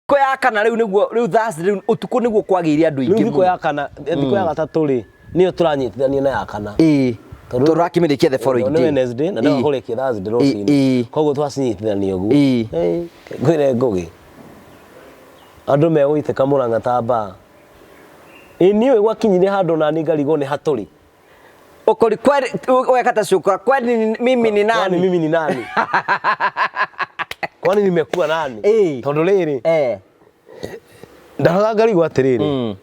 Thiko ya kana riu Thursday riu utuku niguo kwagire andu ingi. Thiko ya kana thiko ya gatatu ri niyo turanyitithania na ya kana. Turakimirikia the following day. Wednesday na no hore ki Thursday rocini. Koguo twacinyitithania uguo. Ngwire ngugi. Andu megwiteka Murang'a tamba. Niwe gwakinyire handu na ngarigo ni haturi. Ukori kwani wekata shukra kwani mimi ni nani? Kwani mimi ni nani? Kwani nimekuwa nani? Tondu riri. Ndaroga ngarigo atiriri.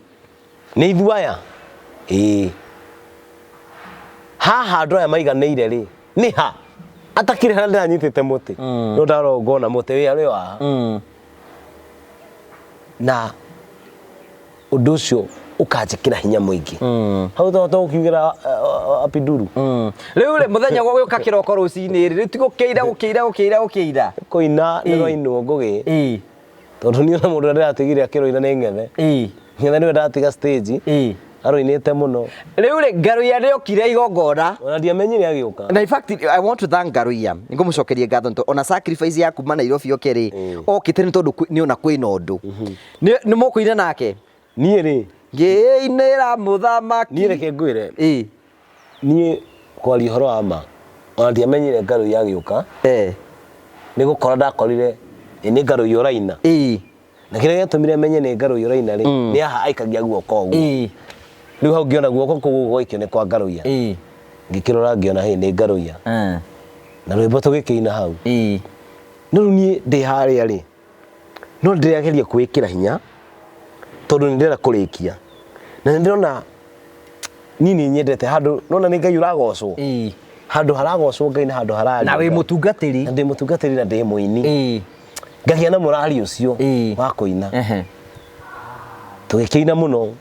Ni ithuaya. Haha andu aya maiganeire ri. Ni ha. Atakire hana ndanyitite muti. No ndarongona muti wi ari wa. Na undu ucio ukanjikira hinya muingi. Hau to ukiugira apinduru. Riu le muthenya gwa guka kiroko rucini ri tigukeira koina ni roino ngugi. Tondu ni ona mundu ndiratigire akiroina ni ngethe. Ngethe ni ndatiga stage. Aroinete muno. Riu le Ngaruya ni okire igongona. Ona ndiamenyire agiuka. Na in fact I want to thank Ngaruya. Ngumucokerie ngatho nto ona sacrifice ya kuma Nairobi okere. Okite ni tondu ni ona kwina undu. Ni mukuina nake. Nie ri. Ngiinira muthamaki. Nie reke ngwire. Nie kwari horo ama. Ona ndiamenyire Ngaruya agiuka. Ni gukora ndakorire ni Ngaruya uraina. Na kire giatumire menye ni Ngaruya uraina ri. Ni aha aikagia guoko ugu. Riu hau ngiona guoko kugu gwaikio ni kwa Ngaruya. Ngikirora ngiona he ni Ngaruya. Na rwimbo tugikiina hau. No nie ndi haria ri. No ndirageria kwikira hinya. Tondu ndira kurikia. Na ndirona nini nyendete handu nona ni Ngai uragocwo. Handu haragocwo Ngai na handu harari. Na wi mutungatiri. Na ndi mutungatiri na ndi muini. Ngagia na murari ucio wa kuina. Tugikiina muno.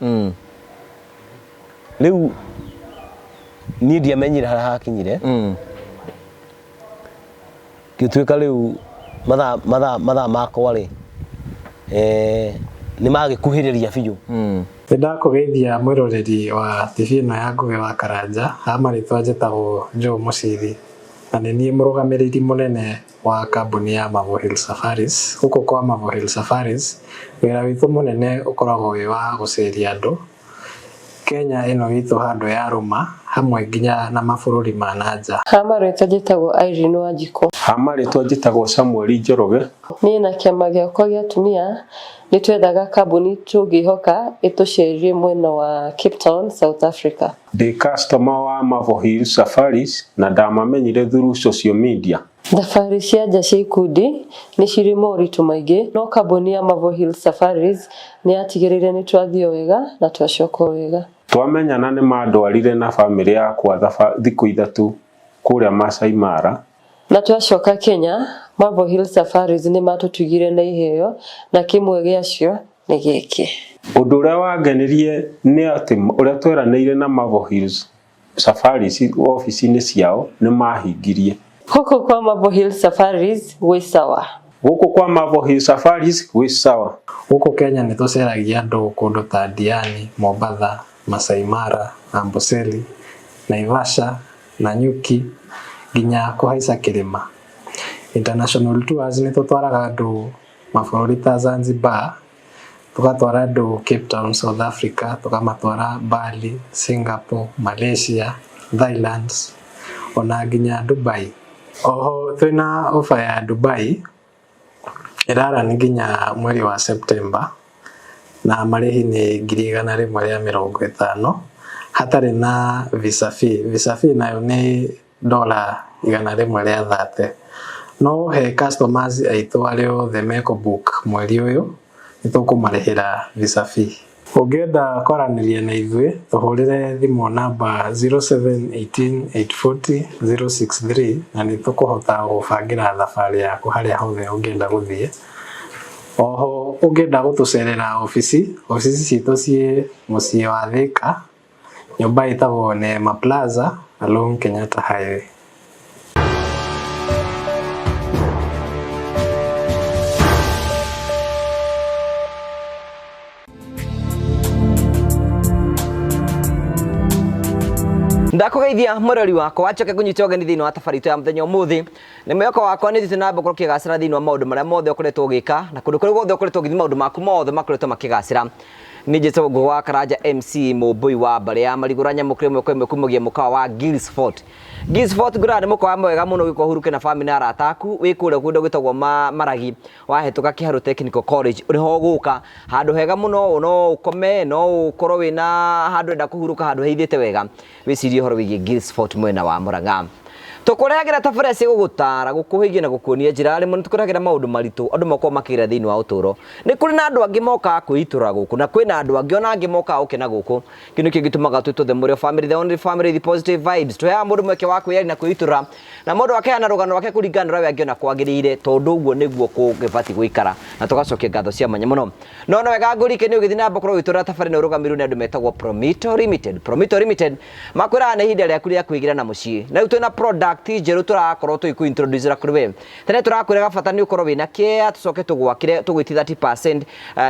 Riu ni ndiamenyire hakinyire. Gituika riu matha makwa ri ni magikuhiriria biu. Ndakugeithia mwiroreri wa TV no ya Ngugi wa Karanja. Amaritwa njitagwo Joe Mucithi. Na ni nie murugamiriri munene wa kambuni ya Mavo Hill Safaris. Huko kwa Mavo Hill Safaris wira witu munene ukoragwo wi wa guceria andu Kenya ino witu handu ya Roma hamwe nginya na mabururi ma nanja. Amaritwa njitagwo Irene Wanjiko. Amaritwa njitagwo Samuel Njoroge. Ni na kiama giakwa gia atumia ni twethaga kambuni tugihoka itucerie mwena wa Cape Town, South Africa. Ndi customer wa Mavo Hill Safaris na ndamamenyire through social media. Thabarĩ cia nja cia ikundi ni cirĩ moritũ maingĩ, no kambuni ya Mavo Hill Safaris ni yatigĩrĩire ni twathio wega na twacoka wega. Twamenyana ni mandwarire na family yakwa thikũ ithatu kuria Masai Mara. Na twacoka Kenya, Mavo Hill Safaris ni matutugire na iheo na kimwe giacio ni giki. Undu uria wangenirie ni ati uria tweranĩire na Mavo Hill Safaris office-inĩ ciao ni mahingirie. Huko kwa Mavo Hill Safaris wi sawa. Huko kwa Mavo Hill Safaris wi sawa. Huko Kenya ni tuceragia andu kundu ta Diani, Mombasa, Masai Mara, Amboseli, Naivasha, Nanyuki, nginya kuhaica kirima. International tours ni tutwaraga andu mabururi ta Zanzibar, tugatwara andu Cape Town, South Africa, tukamatwara Bali, Singapore, Malaysia, Thailand, ona nginya Dubai. Oho twina ofa ya Dubai irara ni nginya mweri wa September na marihi ni 150 hatari na visa fee. Visa fee nayo ni $130. No he customers aitu alio the make book mweri uyu nitukumarihira visa fee. Ungenda kwaraniria na ithuĩ tuhurire thimu namba 0718840063 na nitukuhota gubangira thabarĩ yaku haria hothe ungenda guthie. Oho ungenda gutucerera ofisi citu ci muciĩ wa Thika, nyumba itagwo Neema Plaza along Kenyatta Highway. Ndakugeithia murori wakwa wachoke kunyita ogeni thiini wa tafari ya muthenya umuthi ni mweko wakwa ni thitu na mbokoro kigacira thiini wa maundu maria mothe ukoretwo ugika na kundu kuri guothe ukoretwo ugithi maundu maku mothe makoretwo makigacira ni Jesũ Ngũgũ wa Karanja MC Mũmbũi wa mbare ya marigũra nyamũkĩre mweko ĩmwe kumagia mũkawa wa Gilsfort. Gilsfort ngũra nĩ mũkawa mwega mũno wĩkwo huruke na family na arata aku wĩ kũrĩa kũndũ gwĩtagwo Maragi wahĩtũka Kĩharũ Technical College ũrĩ ho gũka handũ hega mũno no ũkome no ũkorwo wĩna handũ enda kũhurũka handũ heithĩte wega wĩcirie ũhoro wĩgiĩ Gilsfort mwena wa Mũrang'a. Tukurehagira tafari cia gugutara gukuhigia na gukuonia njira rimwe nitukurehagira maundu maritu andu mako makira thiini wa uturo ni kuri na andu angi moka kuitura guku na kwina andu angi ona angi moka ukena guku kinu kingitumaga twituthe muri family the only family the positive vibes tuya mundu mweke wa kwiyari na kuitura na mundu wake ana rugano wake kuringana rawe angi ona kwagirire tondu uguo niguo kugibati guikara na tugacokia ngatho cia manya muno no wega ngurike ni ugithi na mbokoro witura tafari na urugamiru ni andu metagwo Promito Limited makwira na ihinda rĩaku rĩa kwĩgira na mucii na twina product jeru turakorwo tuiku introduce kuri we tene turakwira bata ni ukorwo wina kia tucoke tugwakire tugwiti 30%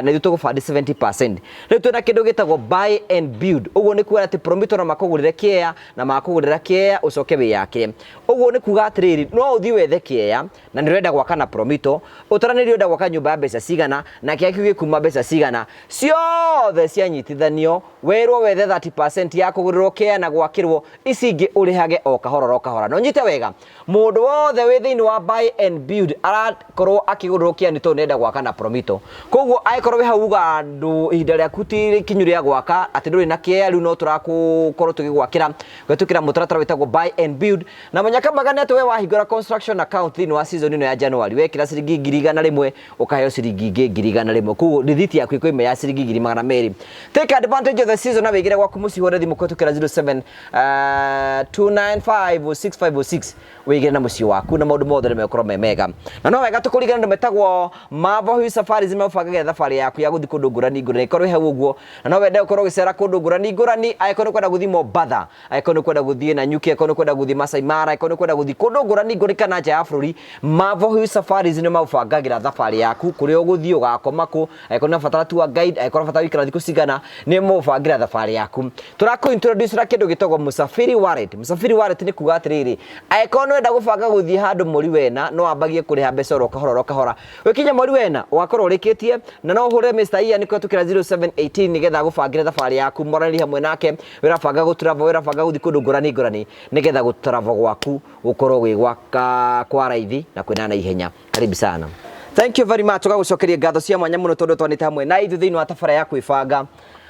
na ithu tugufandi 70% riu twina kindu gitagwo buy and build uguo ni kuga ati Promito na makugurire kia na makugurira kia ucoke wiyakire uguo ni kuga atiriri no uthi wethe kia na nirenda gwaka na Promito utaranirio nda gwaka nyumba ya mbeca cigana na kia kiugi kuma mbeca cigana ciothe cianyitithanio werwo wethe 30% ya kugurirwo kia na gwakirwo icingi urihage o kahora no nyite wega mundu wothe wi thiini wa buy and build arakorwo akigurukia ni to nenda gwaka na Promito koguo aikorwo wi hau gandu ihinda riaku ti kinyu ria gwaka ati nduri na kia riu no turakorwo tugigwakira gwetukira mutaratara witagwo buy and build na manyaka magane ati we wahingura construction account thiini wa season ino ya January wekira ciringi 1,100 ukaheo ciringi 1,100 koguo rithiti yaku iko ime ya ciringi 200 take advantage of the season na wigire gwaku mucihore thimu kwetukira 07295656 wigire na mucii waku na maundu mothe mekorwo mega na no wega tukurigana ndu metagwo Mavohi Safari zimebangagira thabari yaku ya guthi kundu ngurani ikorwo hau uguo na no wende ukorwo gicera kundu ngurani aikorwo kwenda guthi Mombasa aikorwo kwenda guthi na Nyuki aikorwo kwenda guthi Masai Mara aikorwo kwenda guthi kundu ngurani kana nja ya bururi Mavohi Safari zine mabangagira thabari yaku kuri uguthi ugakoma ku aikorwo na fatara tu guide aikorwo fatara ikara thiku cigana ni mubangira thabari yaku turako introduce ra kindu gitagwo Musafiri Wallet ni kuga atiriri aikorwo no enda gubanga guthi handu muri wena no ambagie kuriha mbeca ro kahora wikinya muri wena wakorwo rikitie na no hure Mr. Ian kwa tukira 0718 nigetha gubangira thabari yaku morani hamwe nake wirabanga gutravel wirabanga guthi kundu ngurani nigetha gutravel gwaku gukorwo wi gwaka kwa raithi na kwina na ihenya karibu sana. Thank you very much ugagucokeria ngatho cia mwanya muno tondu twanite hamwe na ithu thiini wa tafara ya kwibanga.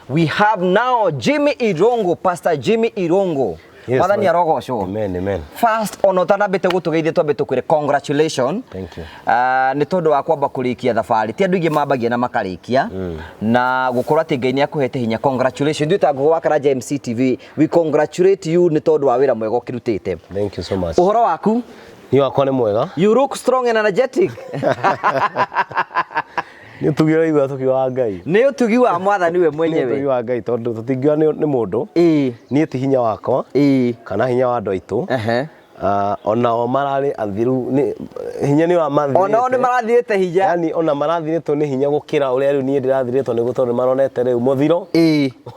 We have now Jimmy Irongo, Pastor Jimmy Irongo. Yes, Mwathani arogocwo. Amen. First ono tanambite gutugeithia twambe tukwire congratulations. Thank you. Ni tondu wa kwamba kurikia thabari ti andu ingi mambagia na makarikia na gukorwo ati Ngai ni akuhete hinya. Congratulations nduta Ngũgũ wa Karanja MC TV, we congratulate you ni tondu wa wira mwega ukirutite. Thank you so much. Uhoro waku Ni wakwa ni mwega. You look strong and energetic. Ni utugira igwa tukiwa Ngai. Ni utugi wa Mwathani we mwenyewe. Ni utugi wa Ngai tondu tutingiwa ni mundu. Ni ti hinya wakwa. Kana hinya wa andu aitu. Ona o marari athiru ni hinya ni wa mathi. Ona ni marathirite hinya. Yani ona marathiritwo ni hinya gukira uria riu ni ndirathiritwo ni gutondu maronete riu muthiro.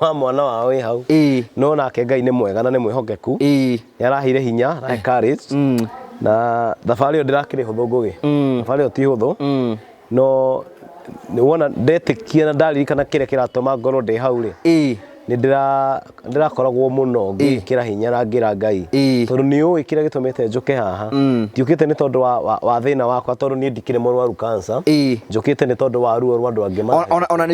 Wa mwana wao wi hau. No nake Ngai ni mwega na ni mwihokeku. Ni arahire hinya na courage. Na thabari ndirakire huthu Ngũgĩ. Thabari ti huthu. No ni wona ndetikia na ndaririkana kire kiratuma ngoro ndi hau ri ni ndirakoragwo muno ngikira hinya na ngira Ngai tondu ni uĩ kire gitumite njuke haha ndiukite ni tondu wa thina wakwa tondu ni ndikire mũrwaru cancer njukite ni tondu wa ruo rwa andu angi ona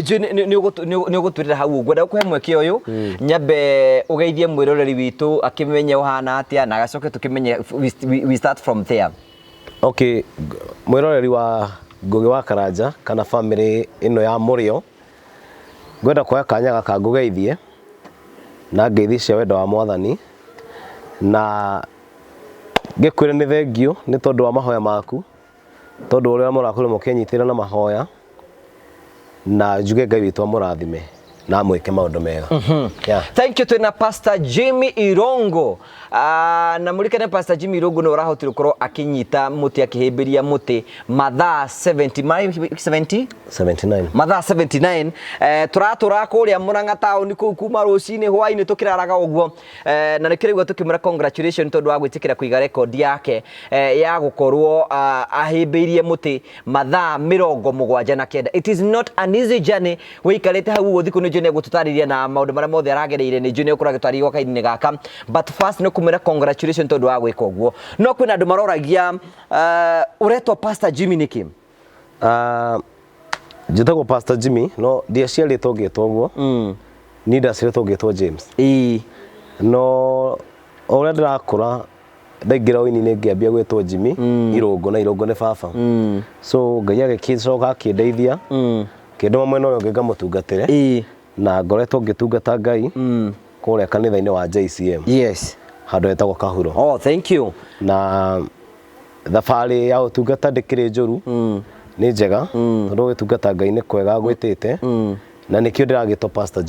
ni ugutwirira hau ngwenda kuhe mweke uyu nyambe ugeithie mwiroreri witu akimenye uhana atia na agacoke tukimenye we start from there. Okay, mwiroreri wa Ngũgĩ wa Karanja kana family ino ya Mũrĩo ngwenda kuoya kanya gaka ngũgeithie na ngeithi cia wendo wa Mwathani na ngikwire ni thengio ni tondu wa mahoya maku tondu uria mũrakorwo mũkinyitĩra na mahoya na njuge Ngai witũ amũrathime na mweke maundu mega. Thank you to Pastor Jimmy Irongo. Na mulikane Pastor Jimmy Irongo no rahotire gukorwo akinyita muti akihimbiria muti mathaa 79 mathaa 79 turatura kuria Murang'a town ku kuma rucini hwaini tukiraraga uguo na nikirigwa tukimura congratulations tondu wa gwitikira kuiga record yake ya gukorwo ahimbirie muti mathaa 79. It is not an easy journey wikarite hau uthiku ni jone gututariria na maundu maria mothe aragereire ni jone ukura gitwari gwa kaini gaka, but first no kumira congratulations tondu wa gwika uguo. No kwina andu maroragia uretwa Pastor Jimmy niki Jitagwo Pastor Jimmy no dia ciaritwo ngitwo uguo ni ndaciaritwo ngitwo James no ora ndirakura ndaingira wini-ini ngiambia gwitwo Jimmy Irongo na Irongo ni baba so Ngai agikicoka akindeithia kinduma mwena uyu ngiga mutungatire na ngoretwo ngitungata Ngai kuria kanitha-ini wa JCM handu hetagwo Kahuro. Oh, thank you. Na thabari ya utungata ndikiri njuru ni njega tondu gitungata Ngai ni kwega gwitite na nikio ndiragitwo Pastor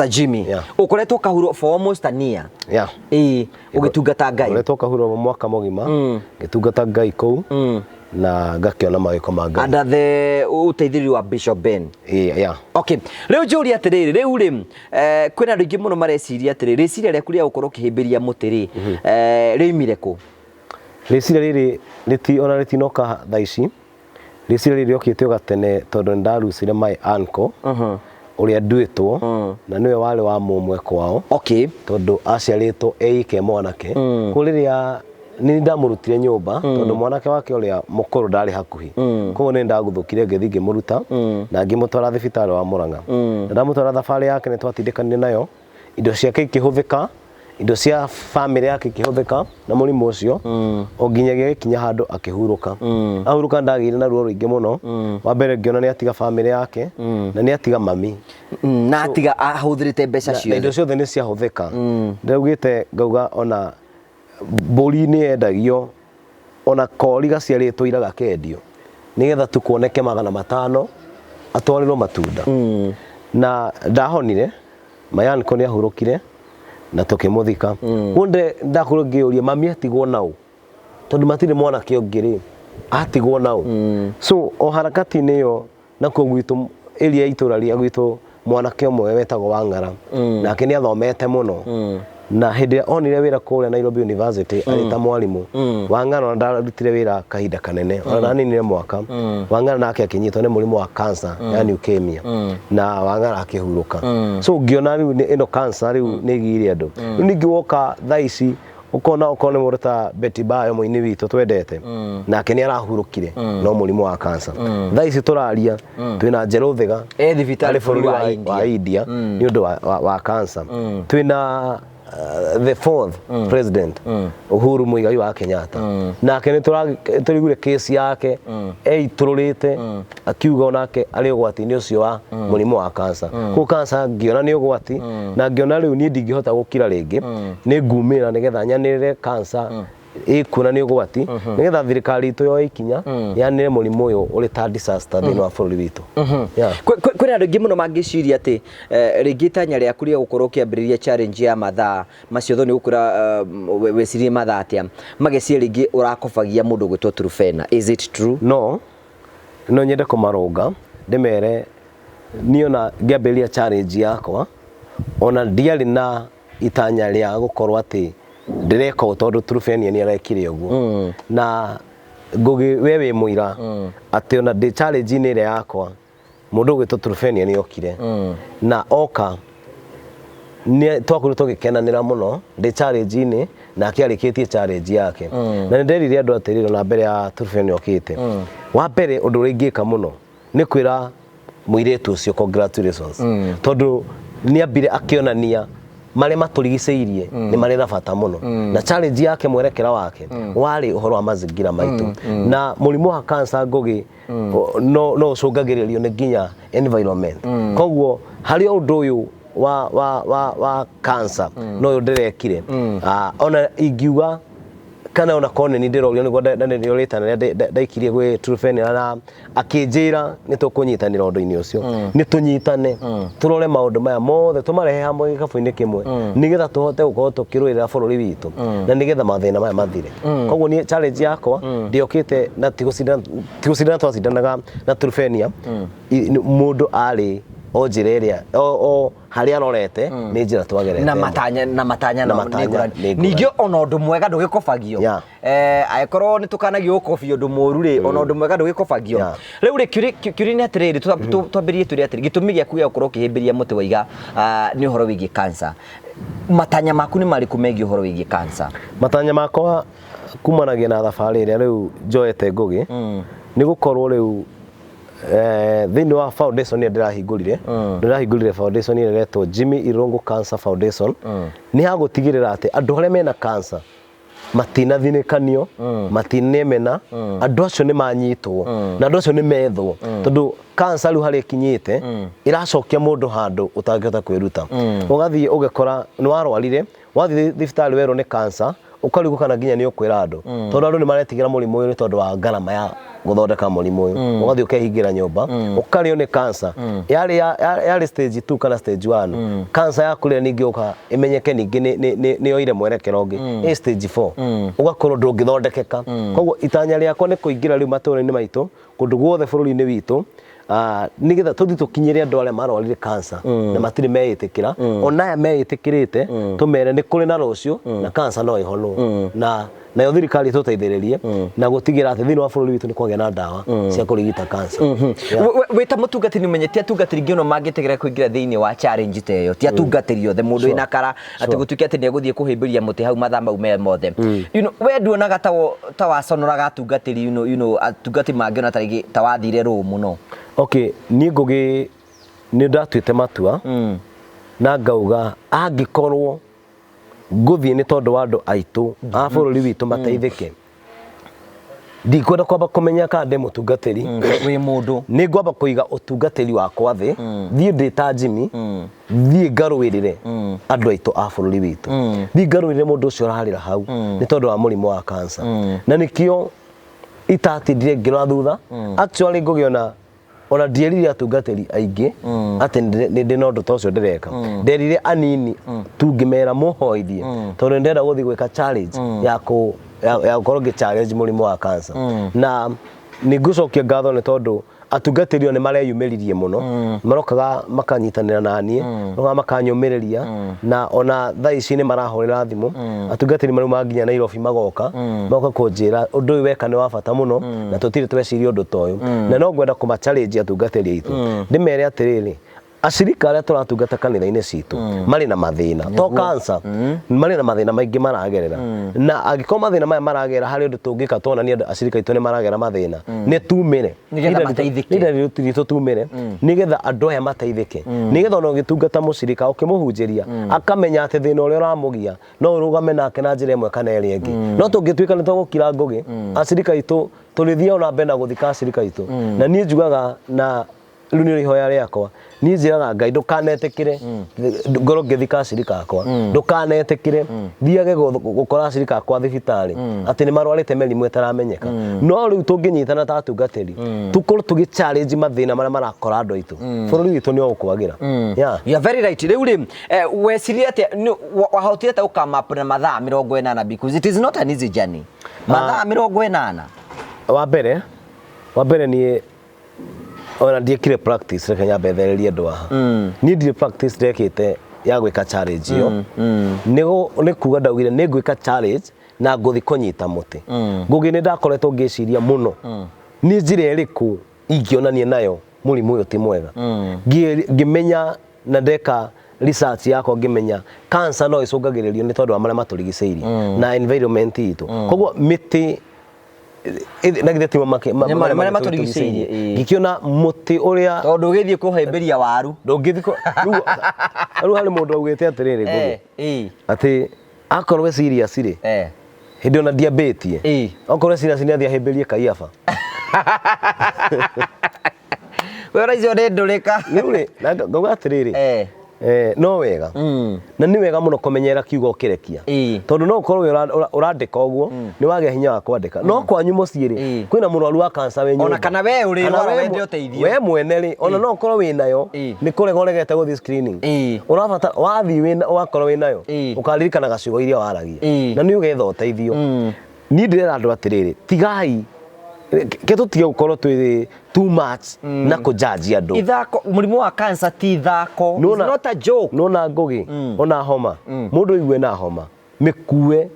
Jimmy ukoretwo Kahuro for almost a year ugitungata Ngai ukoretwo Kahuro mwaka mugima gitungata Ngai kou na ngakiona mawiko ma Ngai under the uteithiri wa Bishop Ben. Okay, leo juri atiriri riu ri kwina andu ingi muno mareciria atiriri riciria riaku ria gukorwo kihimbiria mutiri riumire ku riciria riri riti ona ritinoka thaici riciria riri okite gatene tondu ndarucire my uncle uria nduitwo na niwe wale wa mumwe kwao tondu aciaritwo eike mwanake kuriria ni ndamurutire nyumba tondu mwanake wake uria mukuru ndari hakuhi koguo ni ndaguthukire ngithi ngimuruta na ngimutwara thibitari wa Murang'a ndamutwara thabari yake ni twatindikanire nayo indo ciake ikihuthika indo cia family yake ikihuthika na murimu ucio onginyagia gikinya handu akihuruka ahuruka ndagire na ruo ruingi muno wa mbere ngiona ni atiga family yake na ni atiga mami na atiga ahuthirite mbeca cio indo ciothe ni ciahuthika ndaugite ngauga ona mburi ni endagio ona kori gaciaritwo iraga kendio nigetha tukuoneke 500 atwarirwo matunda na ndahonire mayani ko ni ahurukire na tukimuthika kunde ndakorwo ngiuria mami atigwo nau tondu matire mwana kiongiri atigwo nau so o harakati-ini yo nako gwitu area itura ria gwitu mwanake omwe wetagwo Wang'ara nake ni athomete muno na hindi onire wira kuria Nairobi University ari ta mwalimu Wang'ara ndarutire wira kahinda kanene ona ninire mwaka Wang'ara nake akinyitwo ni murimu wa cancer ya leukemia na Wang'ara akihuruka so ngiona riu ino cancer riu ni gire andu ningi woka thaici ukona murata Betty Bayo muini witu twendete nake ni arahurukire no murimu wa cancer thaici turaria twina Njeruthiga thibitari bũrũri wa India ni undu wa cancer twina the fourth president Uhuru Muigai wa Kenyatta nake ni turigure case yake eitururite akiuga onake ari ugwati-ini ucio wa murimu wa cancer ku cancer ngiona ni ugwati na ngiona riu ni ndingihota gukira ringi ni ngumira nigetha nyanirire cancer ikuna ni ugwati nigetha thirikari itu yo ikinya yanire murimu uyu uri ta disaster thini wa bururi witu kwina andu ingi muno mangiciria ati ringi tanya riaku ria gukorwo kiambiriria challenge ya mathaa macio thoni gukura wecirie mathaa atia mageciria ringi urakobagia mundu gwitwo Trufena. Is it true? No nyende kumarunga ndimere niona ngiambiriria challenge yakwa ona ndiari na itanya ria gukorwo ati ndireka tondu Trufena ni arekire uguo na ngugi wewe muira ati ona ndi challenge ni ire yakwa mundu gwitwo Trufena ni okire na oka ni twakorwo tugikenanira muno ndi challenge ni na akiarikitie challenge yake na ndirire andu atiriro na mbere ya Trufena okite wa mbere undu ringika muno ni kwira muiretu ucio congratulations tondu ni ambire akionania mare maturigiceirie ni mare na bata muno na challenge yake mwerekera wake wari uhoro wa mazingira maitu na murimu wa cancer ngugi no ucungagiririo ni nginya environment koguo hari undu uyu wa cancer no ndirekire ona ingiuga kana ona kone ni ndirorio niguo ndio ritana ndaikirie gwe Trufeni na akinjira ni tukunyitanira undu-ini ucio ni tunyitane turore maundu maya mothe tumarehe hamwe gikabu-ini kimwe nigetha tuhote gukorwo tukirwirira bururi witu na nigetha mathina maya mathire koguo ni challenge yakwa ndiokite na tigusindana twacindanaga na Trufenia mundu ari o njira iria o haria arorete ni njira twagerete na matanya ningĩ ona ũndũ mwega ndũgĩkobagio agĩkorwo nĩ tũkanagio ũkobio ũndũ mũru rĩ ona ũndũ mwega ndũgĩkobagio rĩu rĩ kĩũria nĩ atĩrĩrĩ twambĩrĩrie tũrĩ atĩrĩ gĩtũmi gĩaku gĩa gũkorwo ũkĩhĩmbĩria mũtĩ wa iga nĩ ũhoro wĩgiĩ cancer matanya maku nĩ marĩkũ megiĩ ũhoro wĩgiĩ cancer matanya makwa kumanagia na thabarĩ ĩrĩa rĩu njoete ngũgĩ nĩ gũkorwo rĩu thĩinĩ wa foundation ndĩrahingũrire foundation ĩrĩa ĩretwo Jimmy Irungu Cancer Foundation nĩ ha gũtigĩrĩra atĩ andũ arĩa mena cancer matinathinĩkanio matinemena andũ acio nĩ manyitwo na andũ acio nĩ methwo tondũ cancer rĩu harĩa ĩkinyĩte ĩracokia mũndũ handũ ũtangĩhota kwĩruta ũgathiĩ ũgekora nĩ warwarire wathiĩ thibitarĩ werwo nĩ cancer ukarigwo kana nginya ni ukwira andu tondu andu ni maretigira murimu uyu ni tondu wa ngarama ya guthondeka murimu uyu ugathi ukehingira nyumba ukario ni cancer yari stage 2 kana stage 1 cancer yaku ria ningi uka imenyeke ningi ni oire mwerekero ungi stage 4 ugakorwo ndungithondekeka koguo itanya riakwa ni kuingira riu matura-ini maitu kundu guothe bururi-ini witu nigetha tuthi tukinyire andu aria marwarire cancer na matiri meitikira onaya meitikirite tumere ni kuri na rucio na cancer no ihonwo na nayo thirikari tuteithĩrĩrie na gũtigĩra atĩ thĩinĩ wa bũrũri witũ nĩ kwagĩa na ndawa cia kũrigita cancer wĩta mũtungatĩri ũmenyete atungatĩri ngĩ ono mangĩtegera kũingĩra thĩinĩ wa challenge ta ĩyo ti atungatĩri othe mũndũ wĩna kara atĩ gũtuĩke atĩ nĩ egũthiĩ kũhĩmbĩria mũtĩ hau mathaa mau me mothe we nduonaga ta waconoraga atungatĩri atungatĩri mangĩ ona tarĩngĩ ta wathire rũũ mũno okay niĩ ngũgĩ nĩ ndatuĩte matua na ngauga angĩkorwo nguthie ni tondu wa andu aitu a bururi witu mateithike ndikwenda kwamba kumenya ka ndi mutungatiri wi mundu ni ngwamba kuiga utungatiri wakwa thi thie ndi ta Jimmy thie ngaruirire andu aitu a bururi witu thie ngaruirire mundu ucio ararira hau ni tondu wa murimu wa cancer na nikio itatindire ngira thutha actually ngugiona ona ndierire atungatĩri aingĩ atĩ nĩ na ũndũ ta ũcio ndĩreka nderire anini tu ngĩmera mũhoithie tondũ ndĩrenda gũthiĩ gwĩka challenge ya gũkorwo ngĩ challenge mũrimũ wa cancer na nĩ ngũcokia ngatho nĩ tondũ atungatĩri nĩ mareyumĩririe mũno marokaga makanyitanĩra na niĩ makanyũmĩrĩria na ona thaa ici nĩ marahũrĩra thimũ atungatĩri marĩa manginya Nairobi magoka kũnjĩra ũndũ ũyũ weka nĩ wa bata mũno na tũtirĩ tweciria ũndũ ta ũyũ na no ngwenda kũma challenge atungatĩri aitũ ndĩmere atĩrĩrĩ acirika aria turatungata kanitha-inĩ citũ marĩ na mathĩna to cancer marĩ na mathĩna maingĩ maragerera na angĩkorwo mathĩna maya maragerera harĩ ũndũ tũngĩka tuonania acirika aitũ nĩ maragera mathĩna nĩ tumĩre nĩgetha tumĩre nĩgetha andũ aya mateithĩke nĩgetha ona ũgĩtungata mũcirika ũkĩmũhunjĩria akamenya atĩ thĩna ũrĩa ũramũgia no ũrũgame nake na njĩra ĩmwe kana ĩrĩa ĩngĩ no tũngĩtuĩka nĩ tũgũkira ngũgĩ acirika aitũ tũrĩthiĩ ona mbere na gũthika acirika aitũ na niĩ njugaga na rĩu nĩ ihoya rĩakwa niĩ njĩraga Ngai ndũkanetĩkĩre ngorwo ngĩthika acirika akwa ndũkanetĩkĩre thiage gũkora acirika akwa thibitarĩ atĩ nĩ marwarĩte mĩrimũ ĩtaramenyeka no rĩu tũngĩnyitana ta atungatĩri tũkorwo tũgĩ challenge mathĩna marĩa marakora andũ aitũ bũrũri witũ nĩ ũkwagĩra you are very right rĩu rĩ wecirie atĩ wahotire ta ũkamap na mathaa 80 because it is not an easy journey mathaa 80 wa mbere niĩ ona ndiekire practice reke nyambe thererie andũ haha niĩ ndirĩ practice ndekĩte ya gwĩka challenge ĩyo nĩ kuga ndaugire nĩ ngwĩka challenge na ngũthi kũnyita mũtĩ ngũgĩ nĩ ndakoretwo ngĩciria mũno nĩ njĩra ĩrĩkũ ingĩonania nayo mũrimũ ũyũ ti mwega ngĩmenya na ndeka research yakwa ngĩmenya cancer no ĩcũngagĩrĩrio nĩ tondũ wa marĩa matũrigicĩirie na environment itũ koguo mĩtĩ na githeti marĩa matũrigicĩirie ngĩkiona mũtĩ ũrĩa tondũ ũgĩthiĩ kũhĩmbĩria waru ndũngĩthiĩ rĩu harĩ mũndũ augĩte atĩrĩrĩ ngũgĩ atĩ akorwo serious rĩ hĩndĩ ona ndiambĩtie okorwo serious nĩ athiĩ ahĩmbĩrie Kaiaba wĩra icio nĩ ndũrĩka rĩu rĩ ngauga atĩrĩrĩ no wega na ni wega muno kumenyera kiugo kirekia tondu no ukorwo urandika uguo ni wagĩa hinya wa kwandika no kwanyu muciĩ ri kwina mũrwaru wa cancer we nyũmba ona kana we uri wende uteithio we mwene ri ona no ukorwo winayo ni kuregoregete guthi screening urabata wathi wina wakorwo winayo ukaririkana gacigo iria waragia na ni ugetha uteithio ni ndĩrera andũ atirĩrĩ tigai ketutige gukorwo twi too much na kujudge andũ ithako mũrimũ wa cancer ti ithako it's not a joke nona ngugi ona homa mũndũ igwe na homa mĩkue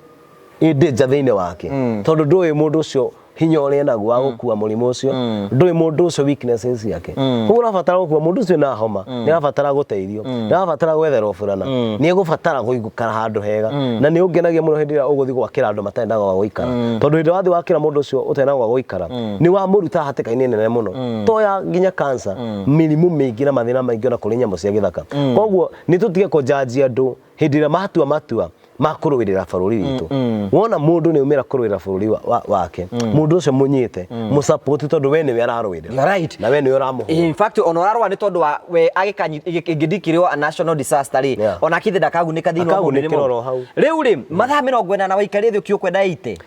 ĩndĩ thĩinĩ wake tondũ ndũĩ mũndũ ũcio hinya ũrĩa naguo wa gũkua mũrimũ ũcio ndũĩ mũndũ ũcio weaknesses yake ũguo ũrabatara gũkua mũndũ ũcio na homa nĩ arabatara gũteithio nĩ arabatara gwetherwo burana nĩ egũbatara gũikara handũ hega na nĩ ũngenagia mũno hĩndĩ ĩrĩa ũgũthiĩ gwakĩra andũ matarĩ na gwa gũikara tondũ hĩndĩ wathiĩ wakĩra mũndũ ũcio ũtarĩ na gwa gũikara nĩ wamũruta hatĩka-inĩ nene mũno toya nginya cancer mĩrimũ mĩingĩ na mathĩna maingĩ ona kũrĩ nyamũ cia gĩthaka koguo nĩ tũtige kũnjanjia andũ hĩndĩ ĩrĩa matua makũrũĩrĩra bũrũri witũ wona mũndũ nĩ umĩra kũrũĩrĩra bũrũri wake mũndũ ũcio mũnyite mũsupport tondũ we nĩwe ararũĩrĩra na we nĩwe ũramũhũra in fact ona ũrarũa nĩ tondũ wa we agĩkĩndikĩrwo a national disaster rĩ ona kĩthĩ ndakagunĩka thĩinĩ wa mũrĩmo rĩu rĩ mathaa 40 waikarire thĩ ũkiũkwenda ite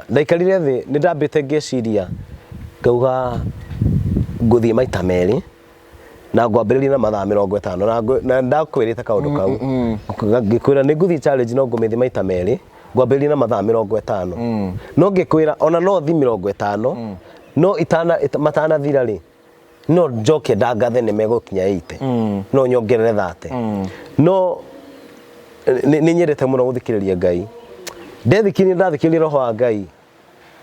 ndaikarire thĩ nĩ ndambĩte ngĩciria ngauga ngũthiĩ maita merĩ na ngwambĩrĩria na mathaa 50 na ndakwĩrĩte kaũndũ kau ngĩkwĩra nĩ ngũthiĩ challenge no ngũmĩthi maita merĩ ngwambĩrĩria na mathaa 50 no ngĩkwĩra ona no thi 50 no matanathira rĩ no njoke ndangathe nĩ megũkinya 80 no nyongerere 30 no nĩ nyendete mũno gũthikĩrĩria Ngai ndathikĩrĩria roho wa Ngai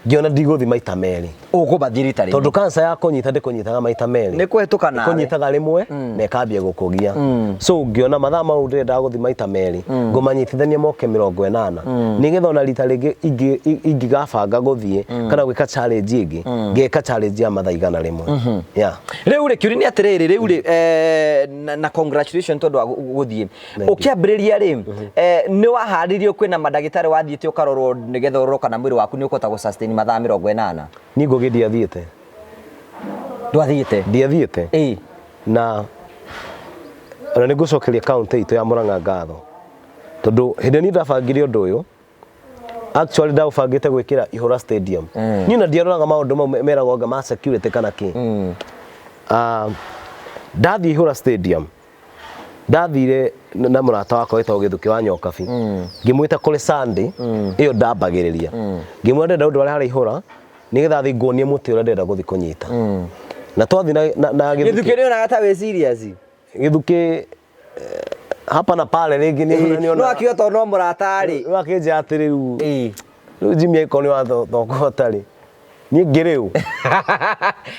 ngiona ndigũthi maita merĩ ũgũbathiri tarĩ tondũ cancer ya kũnyita ndĩkũnyitaga maita merĩ nĩ kũhetũka nawe kũnyitaga rĩmwe na ĩkambia gũkũgia so ngĩona mathaa mau ndĩrenda gũthi maita merĩ ngũmanyitithania moke 80 nĩgetha ona rita rĩngĩ ingĩgabanga gũthiĩ kana gwĩka challenge ĩngĩ ngeka challenge ya mathaa 100 rĩu rĩ kĩũria nĩ atĩrĩrĩ rĩu rĩ na congratulations tondũ wa gũthiĩ ũkĩambĩrĩria rĩ nĩ waharĩrio kwĩna mandagĩtarĩ wathiĩte ũkarorwo nĩgetha ũrorwo kana mwĩrĩ waku nĩ ũkũhota gũsustain mathaa 80 ni ngugi ndiathiĩte ndiathiĩte na ona nĩ ngũcokeria county itũ ya Mũrang'a ngatho tondũ hĩndĩ niĩ ndabangire ũndũ ũyũ actually ndaũbangĩte gwĩkĩra Ihũra stadium niĩ na ndiaroraga maũndũ mau meragwo anga ma security kana kĩ ndathiĩ Ihũra stadium ndathire na mũrata wakwa wĩtagwo Gĩthũki wa Nyokabi ngĩmwĩta kũrĩ Sunday ĩyo ndambagĩrĩria ngĩmwĩra ndĩrenda ũndũ warĩa harĩ Ihũra nĩgetha thiĩ nguonie mũtĩ ũrĩa ndĩrenda gũthiĩ kũnyita na twathi na Gĩthũki nĩ onaga ta wĩ serious Gĩthũki hapa na pale rĩngĩ nĩ no akĩota no mũrata rĩ akĩnjĩra atĩrĩ rĩu Jimmy Aiko nĩ wathokota rĩ niĩ ngĩrĩu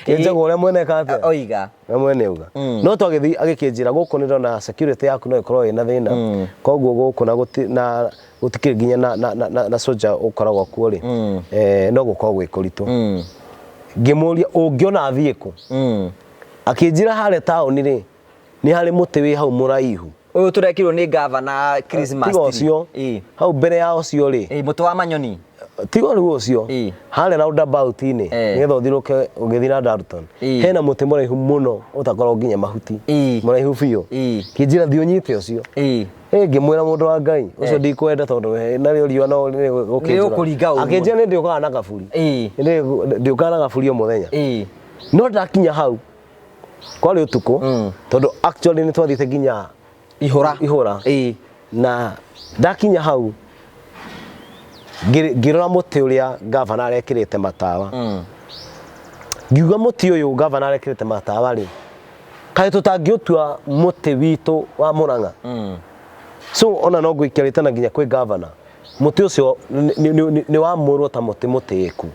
kĩnjagwo ũrĩa mwene kate oiga na mwene uga no twagĩthiĩ agĩkĩnjĩra gũkũ nĩ ndona security yaku no ĩkorwo ĩna thĩna koguo gũkũ na gũtikĩrĩ nginya na soja ũkoragwo kuo rĩ no gũkorwo gwĩ kũritũ ngĩmũria ũngĩona thiĩ kũ akĩnjĩra harĩa taũni rĩ nĩ harĩ mũtĩ wĩ hau mũraihu ũyũ tũrekirwo nĩ governor Christmas ũcio hau mbere ya ũcio rĩ mũtĩ wa manyoni tigo rĩu ũcio harĩa roundabout-inĩ nĩgetha ũthiũrũke ũgĩthiĩ na Darton hena mũtĩ mũraihu mũno ũtakorwo nginya mahuti mũraihu biũ kĩnjĩra thiĩ ũnyite ũcio ngĩmwĩra mũndũ wa Ngai ũcio ndikwenda tondũ narĩo riũa no gũkĩnjũra akĩnjĩra nĩ ndĩũkaga na gaburi ndĩũkaga na gaburi o mũthenya no ndakinya hau kwarĩ ũtukũ tondũ actually nĩ twathiĩte nginya Ihũra na ndakinya hau ngĩrora mũtĩ ũrĩa governor arekĩrĩte matawa ngiuga mũtĩ ũyũ governor arekĩrĩte matawa rĩ kaĩ tũtangĩũtua mũtĩ witũ wa Mũrang'a so ona no ngũikarĩte na nginya kwĩ governor mũtĩ ũcio nĩ wamũrwo ta mũtĩ mũtĩĩku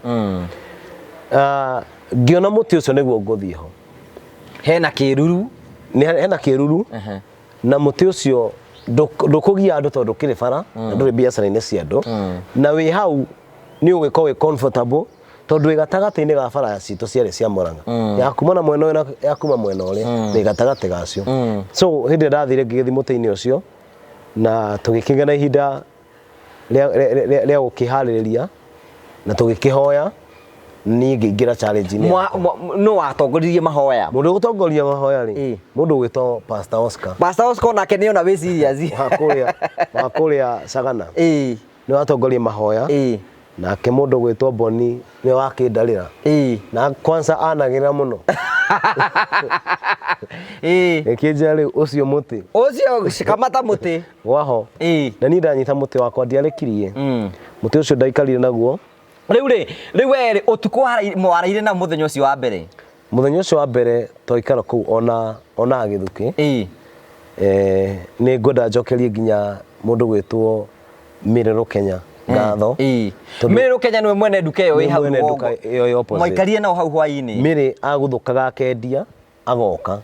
ngĩona mũtĩ ũcio nĩguo ngũthiĩ ho hena kĩruru na mũtĩ ũcio ndũkũgia andũ tondũ kĩrĩ bara na ndũrĩ biacara-inĩ cia andũ na wĩ hau nĩ ũgĩkorwo wĩ comfortable tondũ wĩ gatagatĩ-inĩ ga bara citũ ciarĩ cia Mũrang'a ya kuma mwena ũyũ na ya kuma mwena ũrĩa wĩ gatagatĩ gacio so hĩndĩ ndathire ngĩgĩthiĩ mũtĩ-inĩ ũcio na tũgĩkĩgĩa ihinda rĩa gũkĩharĩrĩria na tũgĩkĩhoya ni ngĩingĩra challenge ni no watongoririe mahoya mũndũ gũtongoria mahoya rĩ mũndũ gwĩtwo Pastor Oscar. Pastor Oscar nake nĩ ona wĩ serious wakũrĩa Sagana nĩ watongoria mahoya nake mũndũ gwĩtwo Boni nĩ wakĩndarĩra na kwanza anagĩra mũno kĩnjĩra rĩu ũcio mũtĩ ũcio kamata mũtĩ waho na niĩ ndanyita mũtĩ wakwa ndiarekirie mũtĩ ũcio ndaikarire naguo. Rĩu we ũtukũ waraire na mũthenya ũcio wa mbere wa mbere twaikara kũu ona Gĩthukĩ nĩ ngwenda njokerie nginya mũndũ gwĩtwo Mĩrĩro Kenya ngatho. Mĩrĩro Kenya nĩwe mwene nduka ĩyo ĩ hau opposite mwaikarie nao hau hwainĩ. Mĩrĩ agũthũkaga akendia agoka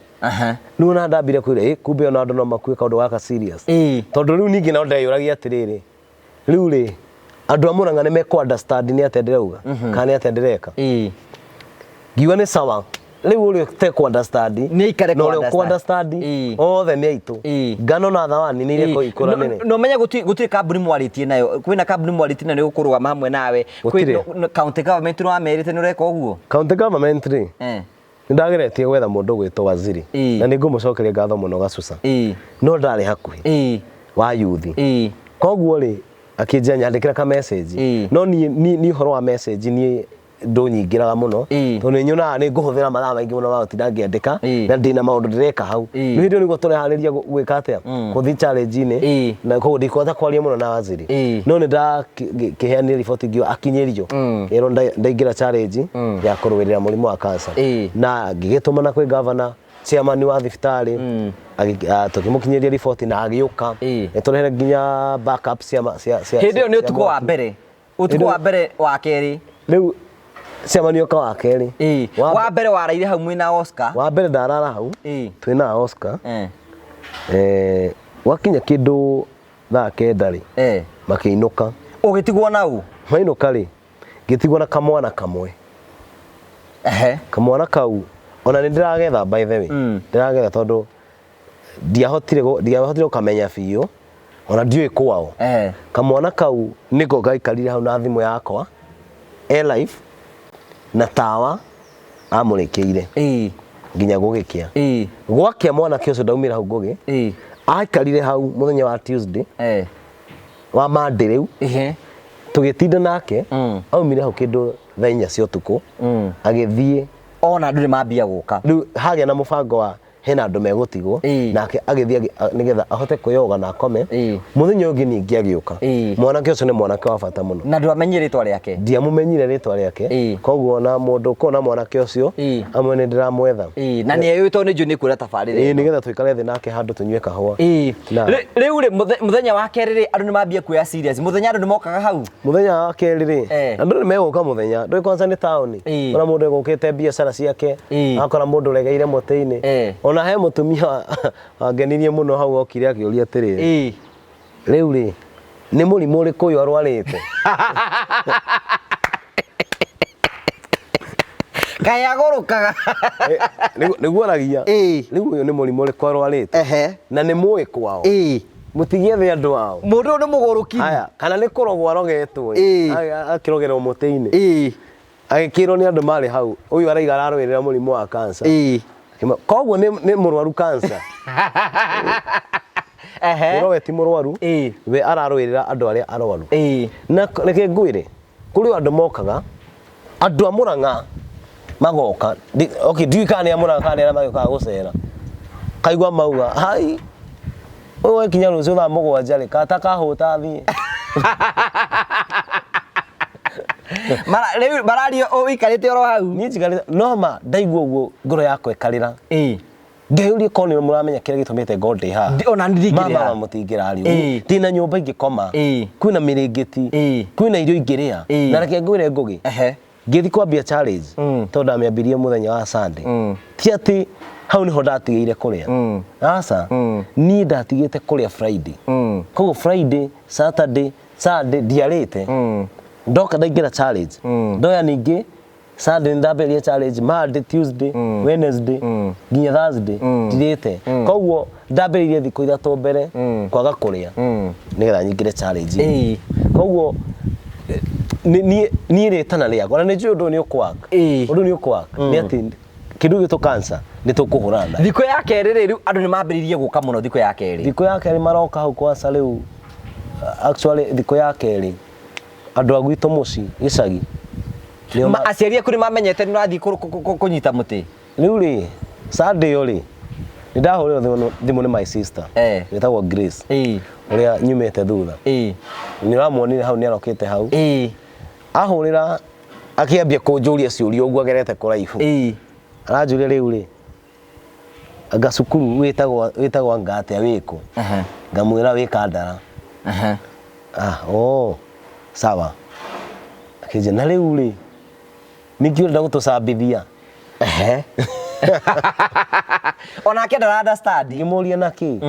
rĩu ona ndambire kwĩra kumbe ona andũ no makue kaũndũ gaka serious tondũ rĩu ningĩ no ndeyũragia atĩrĩrĩ rĩu rĩ andũ a Mũrang'a nĩ mekũ understand nĩ atĩa ndĩrauga kana nĩ atĩa ndĩreka ngiuga nĩ sawa rĩu ũrĩa ũtekũ understand nĩ ikare kũ understand othe nĩ aitũ ngano na thawani nĩ ireko ikũranĩre no menya gũtirĩ kambuni mwarĩtie nayo kwĩna kambuni mwarĩtie nayo gũkũrũgama hamwe nawe kwĩ county government no amerĩte nĩ ũreka ũguo county government rĩ ndageretie gwetha mũndũ gwĩtwo Waziri na nĩ ngũmũcokeria ngatho mũno Gacuca no ndarĩ hakuhĩ wa youth koguo rĩ akĩnjia nyandĩkĩra ka message no ni ũhoro wa message ni ndũnyingĩraga mũno tondũ nĩ nyonaga nĩ ngũhũthĩra mathaa maingĩ mũno ma gũtinda ngĩandĩka na ndĩna maũndũ ndĩreka hau nĩ hĩndĩ nĩguo tũreharĩria gwĩka atĩa gũthiĩ challenge-inĩ na koguo ndikũhota kwaria mũno na Waziri no nĩ ndakĩheanire riboti ngĩo akinyĩrio ĩrwo ndaingĩra challenge ya kũrũĩrĩra mũrimũ wa cancer na ngĩgĩtũmana kwĩ governor chairman wa thibitarĩ tũkĩmũkinyĩria riboti na agĩũka nĩtũrehere nginya backup cia hĩndĩ ĩyo nĩ ũtukũ wa mbere wa kerĩ rĩu chairman yoka wa kerĩ wa mbere waraire hau mwĩna Oscar wa mbere ndarara hau twĩna Oscar wakinya kĩndũ thaa kenda rĩ makĩinũka ũgĩtigwo nau mainũka rĩ ngĩtigwo na kamwana kamwe kamwana kau ona nĩ ndĩragetha by the way ndĩragetha tondũ ndiahotire gũkamenya biũ ona ndiũĩ kwao kamwana kau nĩko gaikarire hau na thimũ yakwa live na tawa amũrĩkĩire nginya gũgĩkĩa gwakĩa mwanake ũcio ndaumĩra hau ngũgĩ aikarire hau mũthenya wa Tuesday wa Monday rĩu tũgĩtinda nake aumire hau kĩndũ thaa 4 cia ũtukũ agĩthiĩ ona ndũrĩ mambia gũka rĩu hagĩa na mũbango wa hena andũ megũtigwo nake agĩthiĩ nĩgetha ahote kwĩyoga na akome mũthenya ũngĩ ningĩ agĩũka mwanake ũcio nĩ mwanake wa bata mũno na ndwamenye rĩtwa rĩake ndiamũmenyire rĩtwa rĩake koguo na mũndũ kona mwanake ũcio amwe nĩ ndĩramwetha na nĩ eyũĩtwo nĩ njũ nĩ kwĩra tabarĩre nĩgetha tũikare thĩ nake handũ tunyue kahũa rĩu rĩ mũthenya wa kerĩ rĩ andũ nĩ mambia kuoya serious mũthenya andũ nĩ mokaga hau mũthenya wa kerĩ rĩ andũ nĩ megũka mũthenya ndũĩ kwanza nĩ taũni ona mũndũ egũkĩte biacara ciake akora mũndũ ũregeire mũtĩ-inĩ ona he mũtumia wangenirie mũno hau okire akĩũria atĩrĩrĩ rĩu rĩ nĩ mũrimũ ũrĩkũ ũyũ arwarĩte kaĩ agũrũkaga nĩguo aragia rĩu ũyũ nĩ mũrimũ ũrĩkũ arwarĩte na nĩ mũĩ kwao mũtigie thĩ andũ ao mũndũ ũyũ nĩ mũgũrũki haya kana nĩ kũrogwo arogetwo akĩrogerwo mũtĩ-inĩ agĩkĩrwo nĩ andũ marĩ hau ũyũ araiga ararũĩrĩra mũrimũ wa cancer koguo nĩ mũrwaru cancer we ti mũrwaru we ararũĩrĩra andũ arĩa arwaru na reke ngwĩre kũrĩ andũ mokaga andũ a Mũrang'a magoka ndiũĩ kana nĩ a Mũrang'a kana nĩ arĩa magĩũkaga gũcera kaigua mauga hai ũyũ wekinya rũciũ thaa 7 rĩ kata kahũta thiĩ mararia ũikarĩte oro hau niĩ njikarĩte no ma ndaigua ũguo ngoro yakwa ĩkarĩra ngeyũria korwo nĩ mũramenya kĩrĩa gĩtũmĩte ngoro ndĩ haha ona ndingĩrĩa mama mũtingĩrario ndĩna nyũmba ingĩkoma kwĩna mĩrĩngĩti kwĩna irio ingĩrĩa na reke ngwĩre Ngũgĩ ngĩthiĩ kwambia challenge tondũ ndamĩambirie mũthenya wa Sunday ti atĩ hau niho ndatigĩire kũrĩa aca niĩ ndatigĩte kũrĩa Friday koguo Friday Saturday Sunday ndiarĩte ndoka ndaingĩra challenge ndoya ningĩ Sunday ndambĩrĩria challenge Monday Tuesday Wednesday nginya Thursday ndirĩte koguo ndambĩrĩirie thikũ ithatũ mbere kwaga kũrĩa nĩgetha nyingĩre challenge koguo ni retana riako na ni undu ni ukwaka undu ni ukwaka ni ati kindu gitu cancer ni tukuhurana thiko ya keri riu andu ni mambiririe guka muno thiko ya keri maroka hau kwa riu actually thiko ya keri andu agwito muci gicagi aciari aku ni mamenyete ni rathi kunyita muti riu ri Sunday ri ndahurira thimu ni my sister wetagwo Grace uria nyumete thutha ni ramuonire hau ni arokete hau ahurira akiambia kunjuria ciuria uguo agerete kuraifu aranjuria riu ri anga cukuru witagwo ngate wiko ngamwira wika ndara sawa akije na riu ri nikiura gutucambithia ona kenda understand ngimuria naki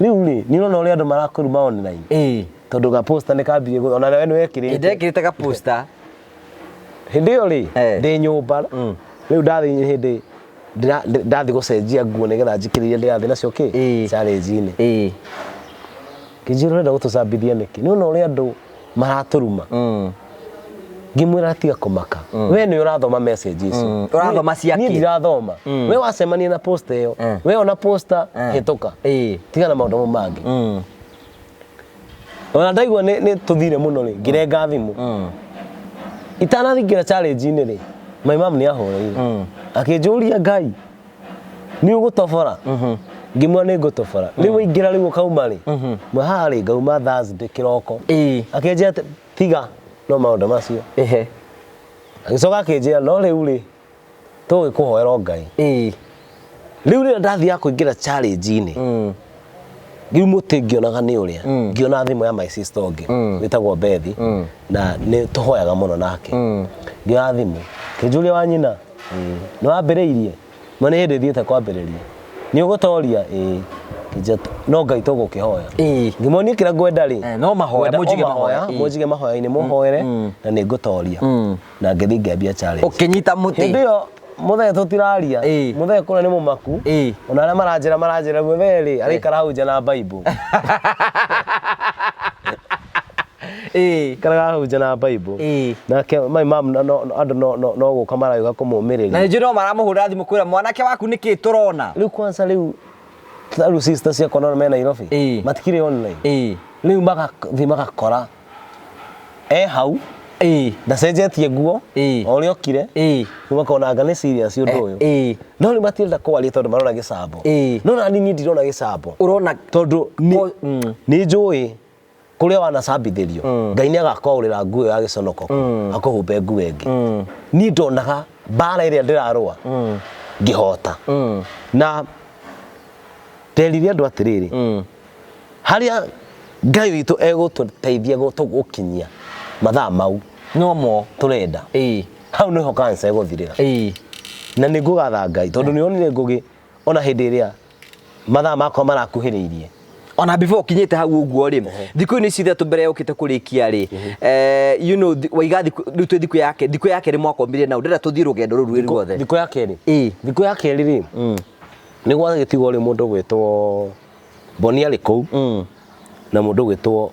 riu ri ni urona uria andu marakuruma online tondu ga poster ni kambie ona we ni wekirite ndekirite ga poster hindi yo ri ndi nyumba riu ndathi hindi ndathi gucenjia nguo nigetha njikiririe ndirathi nacio challenge ini kijiro nda gutucambithia niki ni urona uria andu maraturuma ngimwira tiga kumaka we ni urathoma messages urathoma ciaki ni ndirathoma we wacemania na poster iyo we ona poster hituka tiga na maundu mangi ona ndaigua ni tuthire muno ri ngirenga thimu itanathingira challenge ini ri my mom ni ahoreire akinjuria Ngai ni ugutobora ngimwa ni ngutobora riu ingira riu kauma ri mahari ngauma Thursday kiroko akinjia tiga no maundu macio agicoka akinjia no riu ri tugikuhoera Ngai riu ri ndathia kuingira challenge ini ngiu muti ngionaga ni uria ngiona thimu ya my sister ongi witagwo Bethi na ni tuhoyaga muno nake ngiona thimu kinjuria wa nyina no ambiriirie mane hindi thiete kwambiriria ni ugutoria no Ngai tugukihoya ngimonia kira ngwenda ri no mahoya mujige mahoya ini muhoere na ni ngutoria na ngithi ngambia challenge ukinyita muti ndio muthe tutiraria muthe kuna ni mumaku ona ara maranjira muthe ri arikara hau nja na Bible karaga hau nja na Bible nake my mom andu no guka marayuga kumumiriria na njiro maramuhura thimu kwira mwanake waku niki turona riu kwanza riu sisters cia kona me Nairobi matikire online riu magathi magakora hau ndacenjetie nguo ori okire makona anga ni serious undu uyu no ni matilda kwaria tondu marona gicambo no na nini ndirona gicambo urona tondu ni njui kuria wana cambithirio Ngai ni agakorira nguo ya giconoko akuhumbe nguo engi ni ndonaga bara iria ndirarua ngihota na terire andu atiriri haria Ngai witu egututeithia gukinyia mathaa mau no mo turenda hau niho cancer eguthirira na ni ngugatha Ngai tondu ni onire ngugi ona hindi iria mathaa makwa marakuhiriirie ona before kinyete hau uguo ri thiko ni cithe tu mbere ukite kurikia ri you know waigathi ritu thiko yake ri mwakombire na ndira tuthii rugendo ruru ruothe thiko yake ri thiko yake ri ni gwa gitigo ri mundu gwitwo Bonia ri kou na mundu gwitwo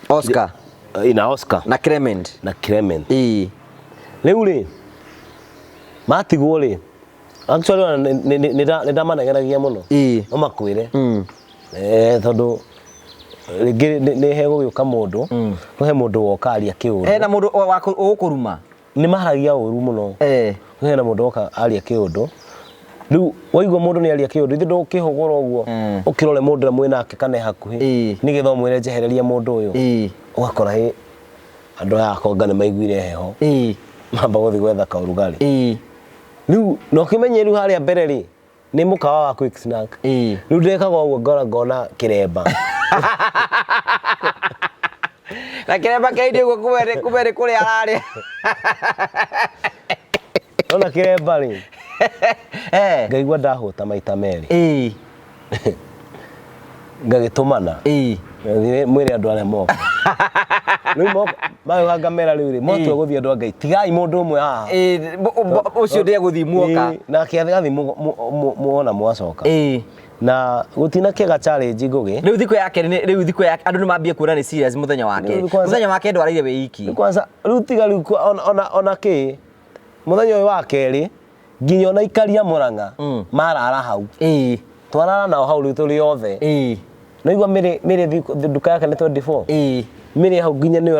Oscar ina Oscar na Clement riu ri matigwo ri actually ni ndamanegeragia muno no makwire tondu ringi ni hego giuka mundu no he mundu woka aria kiundu na mundu ukuruma ni maharagia uru muno he na mundu woka aria kiundu riu waigwa mundu ni aria kiundu ithu ndukihogora uguo ukirore mundu na mwinake kana hakuhi ni githo mwire jehereria mundu uyu ugakora he andu aya akonga ni maiguire heho mamba guthi gwetha kaurugari riu no kimenye riu haria mbere ri ni mukawa wa quick snack riu ndekaga uguo ngona kiremba na kiremba kaidi uguo kubere kuri arari ona kiremba ri ngaigua ndahuta maita meri ngagitumana mwire andu aria moka Rĩu mayo ngamera rĩu rĩ motwe gũthiĩ andũ Ngai tigai mũndũ ũmwe haha ũcio ndĩ gũthimwoka na kĩathi muona mwacoka na gutina kĩega challenge Ngugi rĩu thikũ yake rĩu thikũ yake andũ nĩ mambie kuona nĩ serious mũthenya wake ndwarĩire wĩ iki kwanza rĩu tiga rĩu ona kĩ mũthenya ũyũ wa kerĩ nginya ona ikaria Murang'a marara hau twarara nao hau rĩu tũrĩ othe naigua mĩrĩ nduka yake nĩ 24 mĩrĩ hau nginya nĩ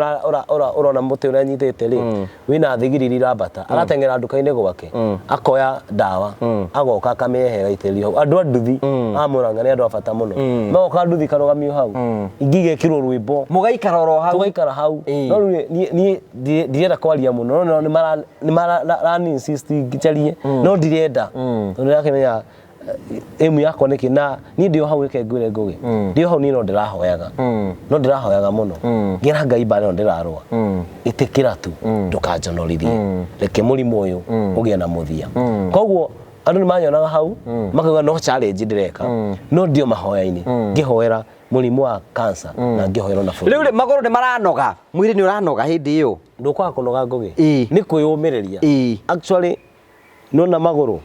ũrona mũtĩ ũrĩa nyitĩte rĩ wĩna thigiriri irambata agateng'era nduka-inĩ gwake akoya ndawa agoka akamĩehera itĩri hau andũ a nduthi a Murang'a nĩ andũ a bata mũno magoka nduthi karogamio hau ingigekĩrwo rwĩmbo mũgaikara oro hau tũgaikara hau no rĩu niĩ ndirenda kwaria mũno no nĩ mara insist ngicarie no ndirenda tondũ ndĩrakĩmenya emu yakwa nĩkĩ na niĩ ndĩ o hau reke ngwĩre Ngugi ndĩ o hau niĩ no ndĩrahoyaga mũno ngĩra Ngai mbara no ndĩrarũa ĩtĩkĩra tu ndũkanjonorithie reke mũrimũ ũyũ ũgĩe na mũthia koguo andũ nĩ manyonaga hau makauga no challenge ndĩreka no ndio mahoya-inĩ ngĩhoera mũrimũ wa cancer na ngĩhoera na bũrũri rĩu magũrũ nĩ maranoga mwĩrĩ nĩ ũranoga hĩndĩ ĩyo ndũkwaga kũnoga Ngugi nĩ kwĩyũmĩrĩria actually nona magũrũ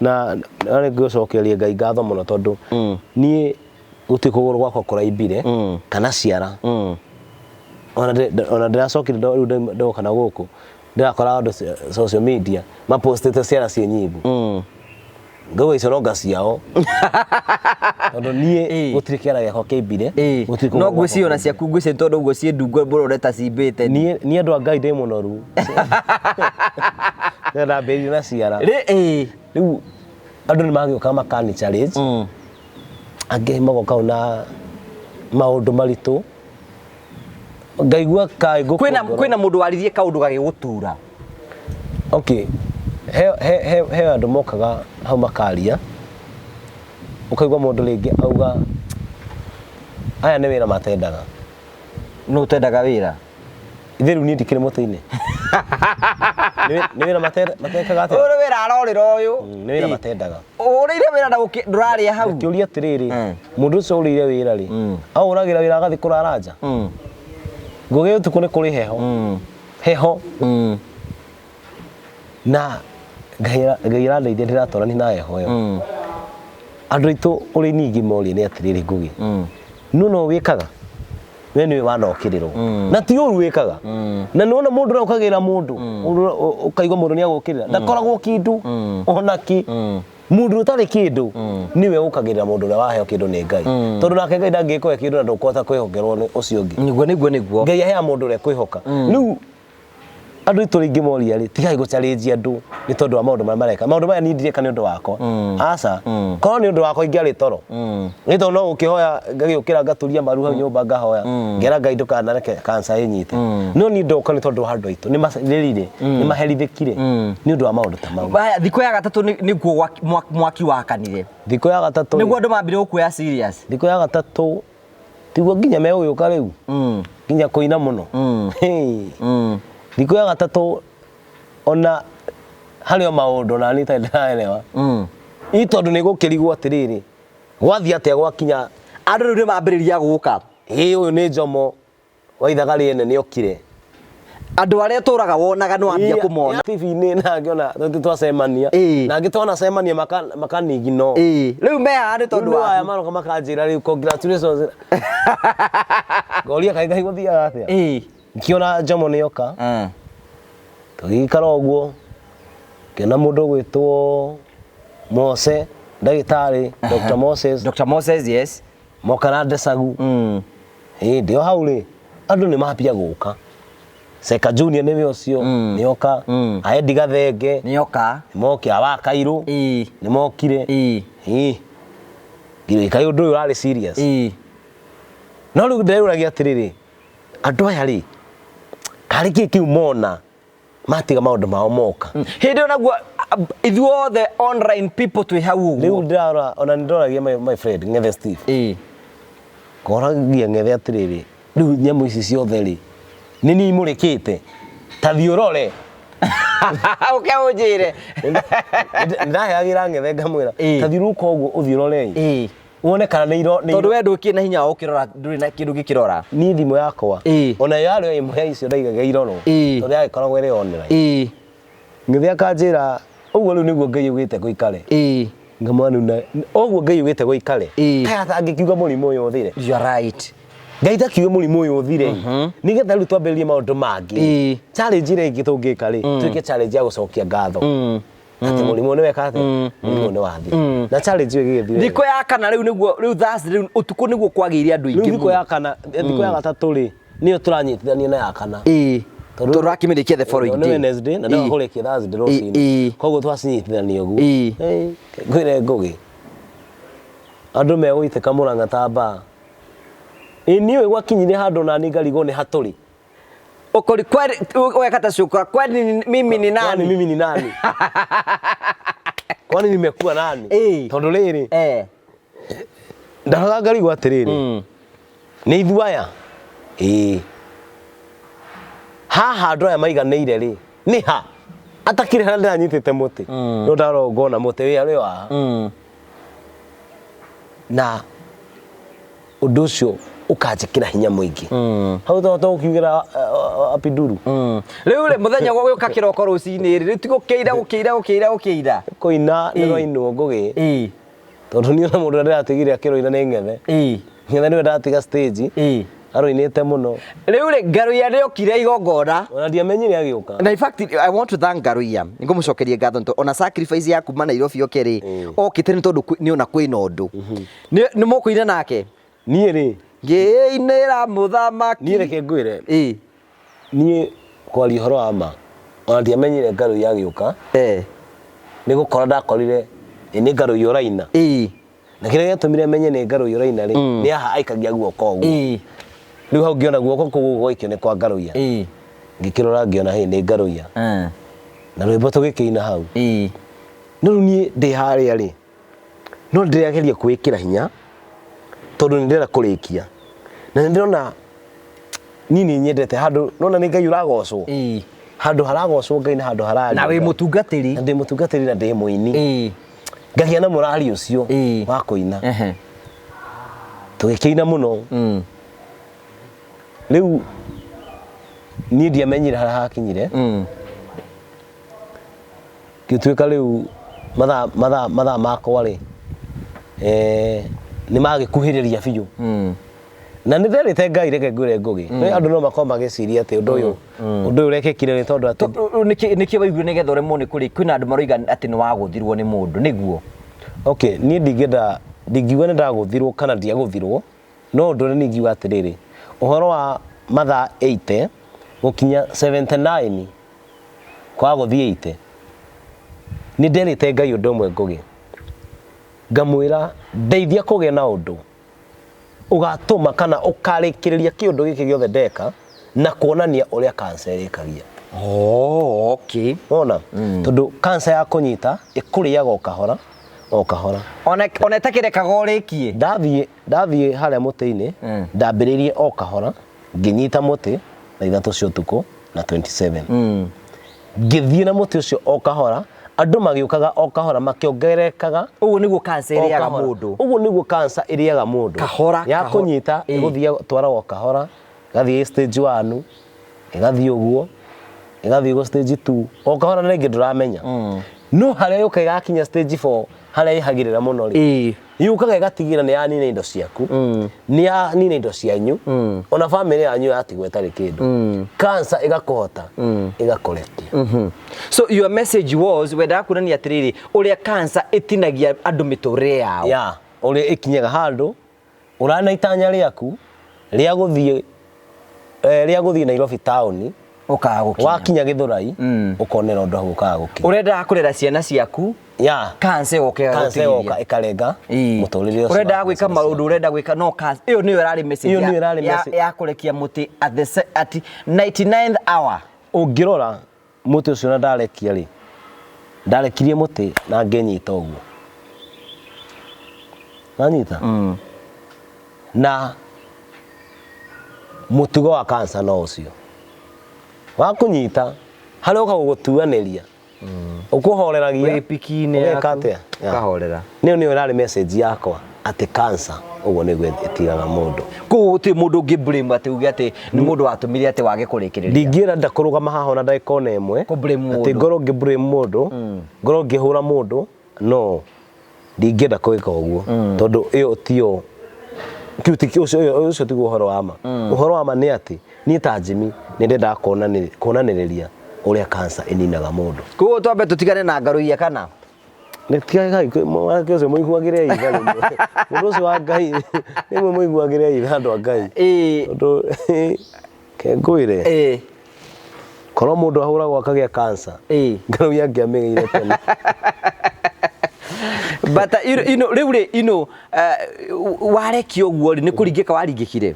na nĩ ngũcokeria Ngai ngatho mũno tondũ niĩ gũtirĩ kũgũrũ gwakwa kũraimbire kana ciara ona ndĩracokire rĩu ndoka na gũkũ ndĩrakora andũ social media mapostĩte ciara ciĩ nyimbu Ngugi icio ronga ciao tondũ niĩ gũtirĩ kĩara gĩakwa kĩaimbire no ngwĩciona ciaku ngwĩciona tondũ ũguo ciĩ ndungu ũreta cimbĩte niĩ andũ a Ngai ndĩ mũnoru ndambĩrĩirie na ciara rĩu andũ nĩ magĩũka makani challenge angĩ magoka na maũndũ maritũ ngaigua kaĩ kwĩna mũndũ waririe kaũndũ gagĩgũtura okay he andũ mokaga hau makaria ũkaigua mũndũ rĩngĩ auga aya nĩ wĩra matendaga no ũtendaga wĩra ithe rĩu niĩ ndikĩrĩ mũtĩ-inĩ nĩ wĩra matekaga atĩa ũrĩ wĩra arorĩra ũyũ nĩ wĩra matendaga ũrĩire wĩra na ndũrarĩa hau kĩũria atĩrĩrĩ mũndũ ũcio ũrĩire wĩra rĩ aũragĩra wĩra agathiĩ kũrara nja Ngugi ũtukũ nĩ kũrĩ heho na Ngai arandeithia ndĩratwarani na heho ĩyo andũ aitũ ũrĩ ningĩ morie nĩ atĩrĩrĩ Ngugi no wĩkaga we nĩwe wanokĩrĩrwo na ti ũru wĩkaga na nĩwona mũndũ ũraũkagĩra mũndũ ũkaigua mũndũ nĩ agũkĩrĩra ndakoragwo kĩndũ onaki mũndũ ũtarĩ kĩndũ nĩwe ũkagĩrĩra mũndũ ũrĩa waheo kĩndũ nĩ Ngai tondũ nake Ngai ndangĩkũhe kĩndũ na ndũkũhota kwĩhokerwo nĩ ũcio ũngĩ nĩguo Ngai aheaga mũndũ ũrĩa kwĩhoka rĩu andũ aitũ rĩngĩ moria rĩ tigai gũchallenge andũ nĩ tondũ wa maũndũ marĩa mareka maũndũ maya niĩ ndireka nĩ ũndũ wakwa aca korwo nĩ ũndũ wakwa ingĩarĩ toro nĩ tondũ no ũkĩhoya ngagĩũkĩra ngatũria maru hau nyũmba ngahoya ngera Ngai ndũkanareke cancer ĩnyite no niĩ ndoka nĩ tondũ wa andũ aitũ nĩ maherithĩkire nĩ ũndũ wa maũndũ ta mau thikũ ya gatatũ nĩguo mwaki wakanire thikũ ya gatatũ nĩguo andũ mambire gũkuoya serious thikũ ya gatatũ tiguo nginya megũgĩũka rĩu nginya kũina mũno thikũ ya gatatũ ona harĩ o maũndũ na niĩ ndĩraelewa ĩ tondũ nĩ gũkĩrigwo atĩrĩrĩ gwathiĩ atĩa gwakinya andũ rĩu nĩ mambĩrĩria gũka ũyũ nĩ Njomo wa ithaga rĩene nĩ okire andũ arĩa tũraga wonaga nĩ wambia kũmona TV-inĩ na ngĩona twacemania na ngĩtona cemania makanigino rĩu mehaha nĩ tondũ wa aya maroka makanjĩra rĩu congratulations ngoria kaĩ Ngai gũthiaga atĩa ngĩona Njomo nĩ oka tũgĩikara ũguo ngĩona mũndũ gwĩtwo Mose ndagĩtarĩ Dr. Moses yes moka na Ndecagu ndĩ o hau rĩ andũ nĩ mambia gũka Seka Junior nĩwe ũcio nĩ oka Aedi Gathenge nĩ oka moke awa Kairũ nĩ mokire ngĩrĩka ũndũ ũyũ ũrarĩ serious no rĩu ndĩreyũragia atĩrĩrĩ andũ aya rĩ karĩ kĩu mona matiga maũndũ mao moka hĩndĩ ĩyo naguo ithuothe online people twĩ hau ũguo rĩu ndĩrarora ona nĩndoragia my friend Ng'ethe Steve ngoragia Ng'ethe atĩrĩrĩ rĩu nyamũ ici ciothe rĩ nĩ niĩ imũrĩkĩte ta thiĩ ũrore ũkĩũnjĩre ndaheagĩra Ng'ethe ngamwĩra ta thiĩ ũka ũguo ũthiĩ ũrore wone kana nä iro tondu we ndå kä na hinya ukirora nduri na kindu gikirora ni thimå yakwa ona yarä imwe icio ndaigaga irorwo tondu yagĩkoragwo ĩrĩ online ngĩthiĩ akanjĩra ũguo rĩu nĩguo Ngai augĩte gũikare ngamwana ũguo Ngai augĩte gũikare kaya atangĩkiuga mũrimũ ũyũ ũthire you are right Ngai takiuga mũrimũ ũyũ ũthire nĩgetha rĩu twambĩrĩrie maũndũ mangĩ challenge ĩrĩa ĩngĩ tũngĩka rĩ twĩke challenge ya gũcokia ngatho ati mũrimũ nĩ weka atĩ mũrimũ nĩ wathira na challenge ĩyo ĩgĩthira thikũ ya kana rĩu nĩguo rĩu thasi rĩu ũtukũ nĩguo kwagĩire andũ aingĩ thikũ ya kana thikũ ya gatatũ rĩ nĩyo tũranyitithania na ya kana tũrakĩmĩrĩkia the following day Wednesday na ndio kũrĩkia Thursday rũcinĩ koguo twacinyitithania ũguo ngwĩre ngũgĩ andũ megũitĩka Mũrang'a ta mbaa niĩ gwakinyire handũ na nĩ ngarigwo nĩ hatũrĩ ukori kwani wekata shukra kwani mimi ni nani kwani mimi ni nani kwani nimekuwa nani tondu riri ndaroga ngarigwo atiriri ni ithuaya haha andũ aya maiganĩire rĩ nĩ ha atakire harĩa ndĩranyitĩte mũtĩ no ndarongona mũtĩ wĩ wa na ũndũ ũcio ukanjĩkĩra hinya mũingĩ hau to ũkiugĩra apinduru rĩu rĩ mũthenya gũgĩũka kĩroko rũcinĩ rĩ tigũkĩira kũina nĩ rwainwo ngũgĩ tondũ niĩ ona mũndũ ndĩratigire akĩrũina nĩ ng'ethe ng'ethe nĩwe ndatiga stage aroinĩte mũno rĩu rĩ Ngaruiya nĩokire igongona ona ndiamenyire agĩũka na in fact I want to thank Ngaruiya ngũmũcokeria ngatho tondu ona sacrifice ya kuma Nairobi oke rĩ okĩte nĩ tondũ nĩona kwĩna ũndũ nĩ mũkũina nake niĩ rĩ ngĩinĩra mũthamaki niĩ reke ngwĩre niĩ kwaria ũhoro wa ma ona ndiamenyire Ngaruiya agĩũka nĩ gũkora ndakorire nĩ Ngaruiya ũraina na kĩrĩa gĩatũmire menye nĩ Ngaruiya ũraina rĩ nĩ haha aikagia guoko ũguo rĩu hau ngĩona guoko kũu gũikio nĩ kwa Ngaruiya ngĩkĩrora ngĩona hĩ nĩ Ngaruiya na rwĩmbo tũgĩkĩina hau no rĩu niĩ ndĩ harĩa rĩ no ndĩrageria kwĩkĩra hinya tondũ nĩ ndĩrenda kũrĩkia na nĩ ndĩrona niĩ nĩ nyendete handũ nona nĩ Ngai ũragocwo handũ haragocwo Ngai na handũ hararia na wĩ mũtungatĩri na ndĩ mũtungatĩri na ndĩ mũini ngagĩa na mũrari ũcio wa kũina tũgĩkĩina mũno rĩu niĩ ndiamenyire harĩa hakinyire gĩtuĩka rĩu mathaa makwa rĩ nĩ magĩkuhĩrĩria biũ na nĩ nderĩte Ngai reke ngwĩre ngũgĩ andũ no makorwo magĩciria atĩ ũndũ ũyũ ũrekĩkire nĩ tondũ atĩ nĩkĩo waiguire nĩgetha ũremwo nĩ kũrĩ kwĩna andũ maroiga atĩ nĩ wagũthirwo nĩ mũndũ nĩguo okay niĩ ndingiuga nĩ ndagũthirwo kana ndiagũthirwo no ũndũ ũrĩa nĩngiuga atĩrĩrĩ ũhoro wa mathaa 80 gũkinya 79 kwa gũthiĩ 80 nĩ nderĩte Ngai ũndũ ũmwe ngũgĩ ngamwĩra ndeithia kũgĩa na ũndũ ũgatũma kana ũkarĩkĩrĩria kĩũndũ gĩkĩ gĩothe ndeka na kuonania ũrĩa cancer ĩkagia okay ona tondũ cancer ya kũnyita ĩkũrĩaga o kahora ona ĩtakĩrekaga ũrĩkie ndathiĩ harĩa mũtĩ-inĩ ndambĩrĩirie o kahora ngĩnyita mũtĩ na 3 cia ũtukũ na 27 ngĩthiĩ na mũtĩ ũcio o kahora andũ magĩũkaga o kahora makĩongererekaga ũguo nĩguo cancer ĩrĩaga mũndũ ũguo nĩguo cancer ĩrĩaga mũndũ kahora ya kũnyita ĩgũthiĩ twaragwo kahora ĩgathiĩ stage 1 ĩgathiĩ ũguo ĩgathiĩ go stage 2 o kahora na rĩngĩ ndũramenya no harĩa yũka ĩgakinya stage 4 harĩa ĩhagĩrĩra mũno rĩ yũkaga ĩgatigĩra nĩ yanina indo ciaku nĩ yanina indo cianyu ona family yanyu yatigwo ĩtarĩ kĩndũ cancer ĩgakũhota ĩgakũrekia so your message was wendaga kuonania atĩrĩrĩ ũrĩa cancer ĩtinagia andũ mĩtũrĩre yao ũrĩa ĩkinyaga handũ ũrana itanya rĩaku rĩa gũthiĩ Nairobi town wakinya Gĩthũrai ũkonera ũndũ hau ũkaga gũkinya ũrenda kũrera ciana ciaku cancer yoka ĩkarenga mũtũrĩre ũcio ũrenda gwĩka maũndũ ũrenda gwĩka no cancer ĩyo nĩyo ĩrarĩ message ya kũrekia mũtĩ at 99th hour ũngĩrora mũtĩ ũcio na ndarekia rĩ ndarekirie mũtĩ na ngĩnyita ũguo nanyita na mũtugo wa cancer no ũcio wa kũnyita harĩa ũkagũtuanĩria ũkũhoreragia wĩ piki-inĩ yaku ũkahorera nĩyo ĩrarĩ message yakwa ati cancer ugo niguo itigaga mundu ko ti mundu ngi blame ati ugi ati ni mundu watumire ati wage kurekereria ndingira ndakurugama haha na ndaika ona imwe ati ngoro ngi blame mundu ngoro ngi hura mundu no ndingira kuika uguo tondu iyo tio kiuti ucio tiguo uhoro wa ma uhoro wa ma ni ati ni ta Jimmy ni ndenda kuonaniriria uria cancer ininaga mundu ko twambe tutigane na ngaruia kana netigai mwake ucio muiguagire itha mundu ucio wa Ngai ni muiguagire itha andu a Ngai tondu ke ngwire korwo mundu ahuragwo akagia cancer ngaruia ngiamenyeire tene but riu warekio guo ni kuringika waringikire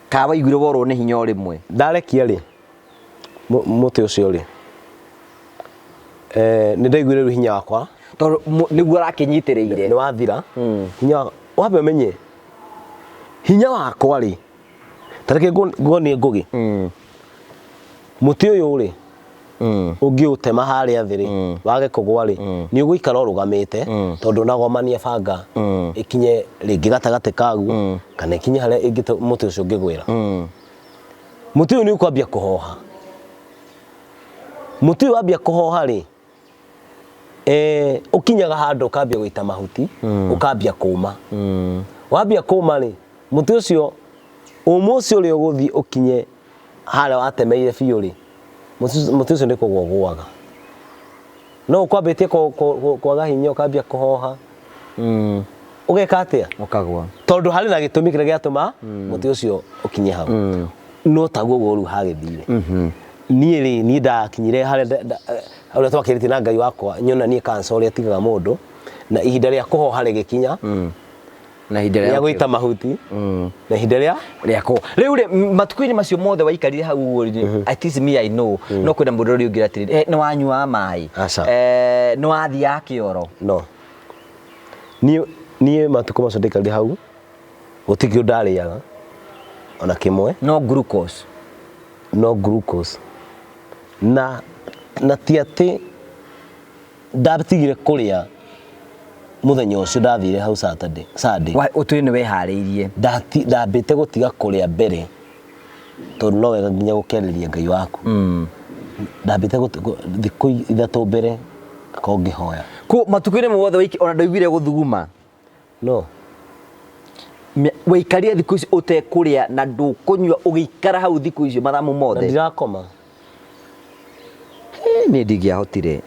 ka waiguire worwo ni hinya rimwe ndarekia ri muti ucio ri ni ndaiguire hinya wakwa tondu niguo rakinyitireire ni wathira hinya wambe menye hinya wakwa ri tareke ngoni ngugi muti uyu ri ungiutema haria thiri wage kugwa ri ni uguikara urugamite tondu nagomania banga ikinye ringi gatagate kagu kana ikinye haria ingi muti ucio ngigwira muti uyu ni ukwambia kuhoha muti uyu wambia kuhoha ri ukinyaga handu ukambia guita mahuti ukambia kuma wambia kuma ri muti ucio umucio ri uguthi ukinye haria watemeire biu ri muti ucio ni kugwagwaga no ukwambitie kwaga hinya ukambia kuhoha ugeka atia ukagwa tondu hari na gitumi kire giatuma muti ucio ukinye hau no taguo goru hagithire nie ri ni ndakinyire haria uria twakirite na Ngai wakwa nyona ni cancer uria tigaga mundu na ihinda ria kuhoha rigikinya na ihinda ria guita mahuti na ihinda ria ko riu matukuini macio mothe waikarire hau at least me I know no kwenda mundu uri ungira atiri ni wanyua mai ni wathia kioro no nie matuko macio ndikarire hau gutiki ndariaga ona kimwe no glucose na ti ati ndabitigire kuria muthenya ucio ndathire hau Sunday uturi ni wehariirie ndambite gutiga kuria mbere tondu no wega nginya gukeriria Ngai waku ndambite thiku ithatu mbere ko ngihoya ko matukuini mothe wiki ona ndaiguire guthuguma no waikarire thiku icio utekuria na ndukunywa ugiikara hau thiku icio mathamu mothe ndirakoma ni ndingiahotire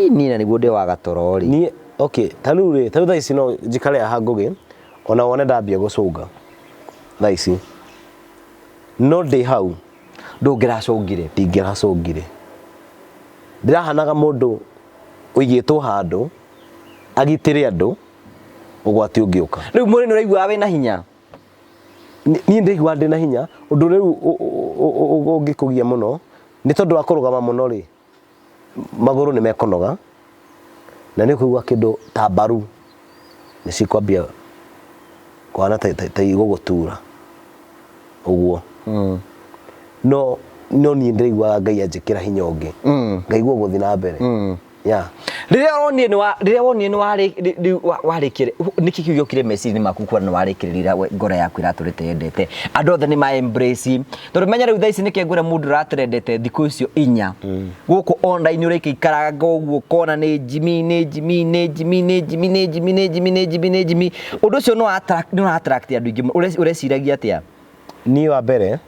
ni na niguo ndi wa gatorori ni okay tanu tha ici no njikare aha ngugi ona wone ndambia gucunga tha ici no ndi hau ndungiracungire ndingiracungire ndirahanaga mundu uigitwo handu agitire andu ugwati ungiuka riu muri nuraigua we na hinya ni ndigwa ndi na hinya undu riu ungikugia muno ni tondu akurugama muno ri maguru ni mekonoga na ni kuigua kindu ta mbaru ni cikwambia kwana ta igugutura uguo no ni ndigwa Ngai anjikira hinya ungi ngaigua guthi na mbere riria wonie ni warikire niki kiugukire message maku kwa ni warikirira ngora yaku iraturite yendete andu othe ni ma embrace tondu menya riu thaici nike ngure mundu ratrendete thiku icio inya guku online uri ikaraga uguo kona ni Jimmy undu ucio no attract andu ingi ureciragia atia ni wa mbere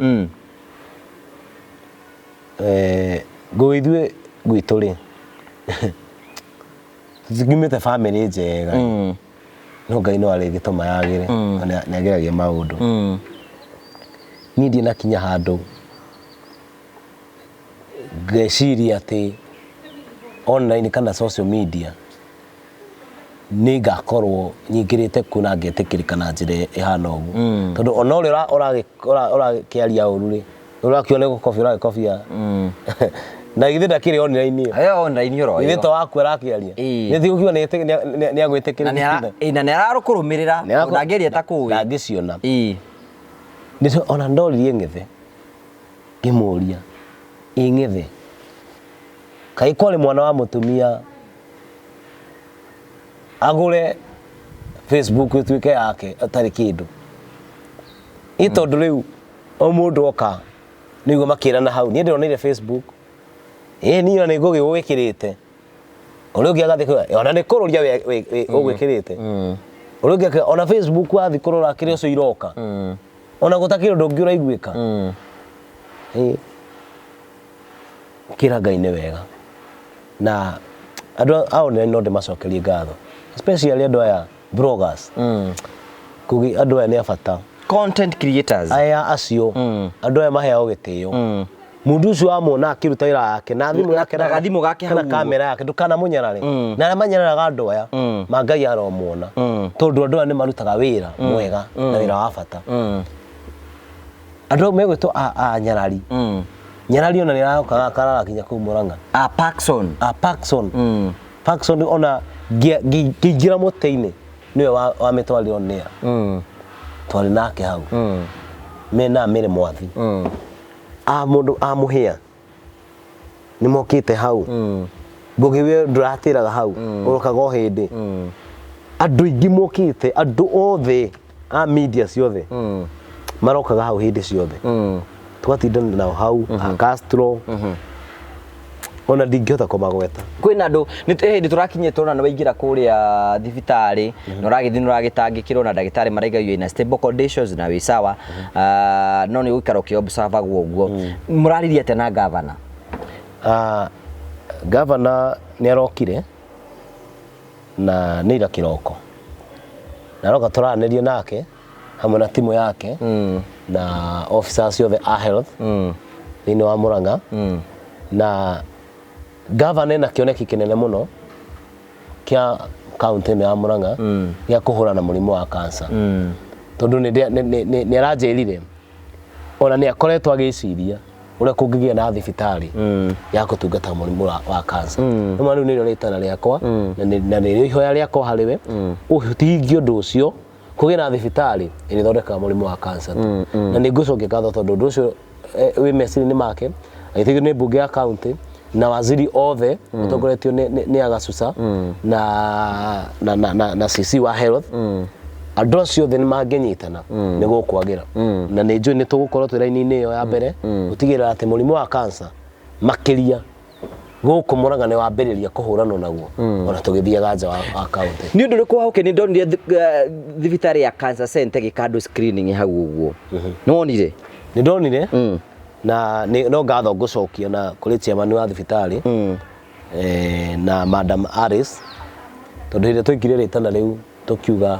goithwe gwituri zigimete family njega no Ngai no ari gituma yagire ni agiragia maundu ni ndi nakinya handu ngeciria ati online kana social media ni ngakorwo nyingirite kuna ngetikirika na njire ihana ugu tondu ona uri urakiaria uru ri urakiona kofia na githe ndakire online online ro githe to waku arakiaria ni thigu kiwa ni agwitikira na ni ararukurumirira ndangeria ta kuwi ndangiciona ni ona ndoririe ngithe ngimuria ngithe kai kwari mwana wa mutumia agure Facebook ituike yake atari kindu itondu riu o mundu oka niguo makirana hau ni ndionire Facebook ni ona nigugi gwikirite uri ungi agathi ona ni kururia ugwikirite uri ungi ona Facebook wathi kurora kiri ucio iroka ona gutakire ndungi uraiguika kira Ngai ni wega na andu ao no ndimacokerie ngatho especially andu aya bloggers kugi andu aya ni abata content creators aya acio andu aya maheao gitio mundu ucio amona akiruta wira yake na thimu yake na gathimu gake hau kana kamera yake ndukana munyarare na manyararaga andu aya mangai aromona tondu andu aya ni marutaga wira mwega na wira wa bata andu megwitwo a nyarari nyarari ona nirahokaga karara kinya ku Murang'a Paxson ona ngingira muteini niwe wa mitwariro nia twari nake hau mena mere mwathi mundu amuhia ni mokite hau ngugiwe nduratiraga hau urokaga o hindi andu ingi mokite andu othe a media ciothe marokaga hau hindi ciothe twatindana nao hau Castro ona ndingihota kumagweta kwina andu ni turakinye turona na waingira kuria thibitari no ragithi no ragitangikirwo na ndagitari maraigayo ina stable conditions na wi sawa no ni ukaro ki observe guo murariria tena governor governor ni arokire na ni ira kiroko na roka turanirie nake hamwe na timu yake na officers of the health ni wa Murang'a na governor na kioneki kinene muno kia county ya Murang'a ya kuhura na murimu wa cancer tondu ni aranjirire ona ni akoretwo agiciria uria kungigia na thibitari ya kutungata murimu wa cancer no riu ni ritana riakwa na ni ihoya riakwa hariwe utingio ndu ucio kugia na thibitari iri thondeka murimu wa cancer na ni ngucokia ngatho tondu ndu ucio wi mecini make aithigio ni mbunge ya county na waziri othe utongoretio ni Agacuca na CC wa health andu acio the ni mangenyitana ni gukwagira na ni njui ni tugukorwo twiraini-ini iyo ya mbere utigirira ati murimu wa cancer makiria guku Murang'a ni wambiriria kuhurana naguo ona tugithiaga nja wa county ni undu riku hauke ni ndonire thibitari ya cancer center gikando screening hau uguo no onire ni ndonire na no ngatho ngucokia na kuri chairman wa thibitari na Madam Aris tondu hire twikire ritana riu tukiuga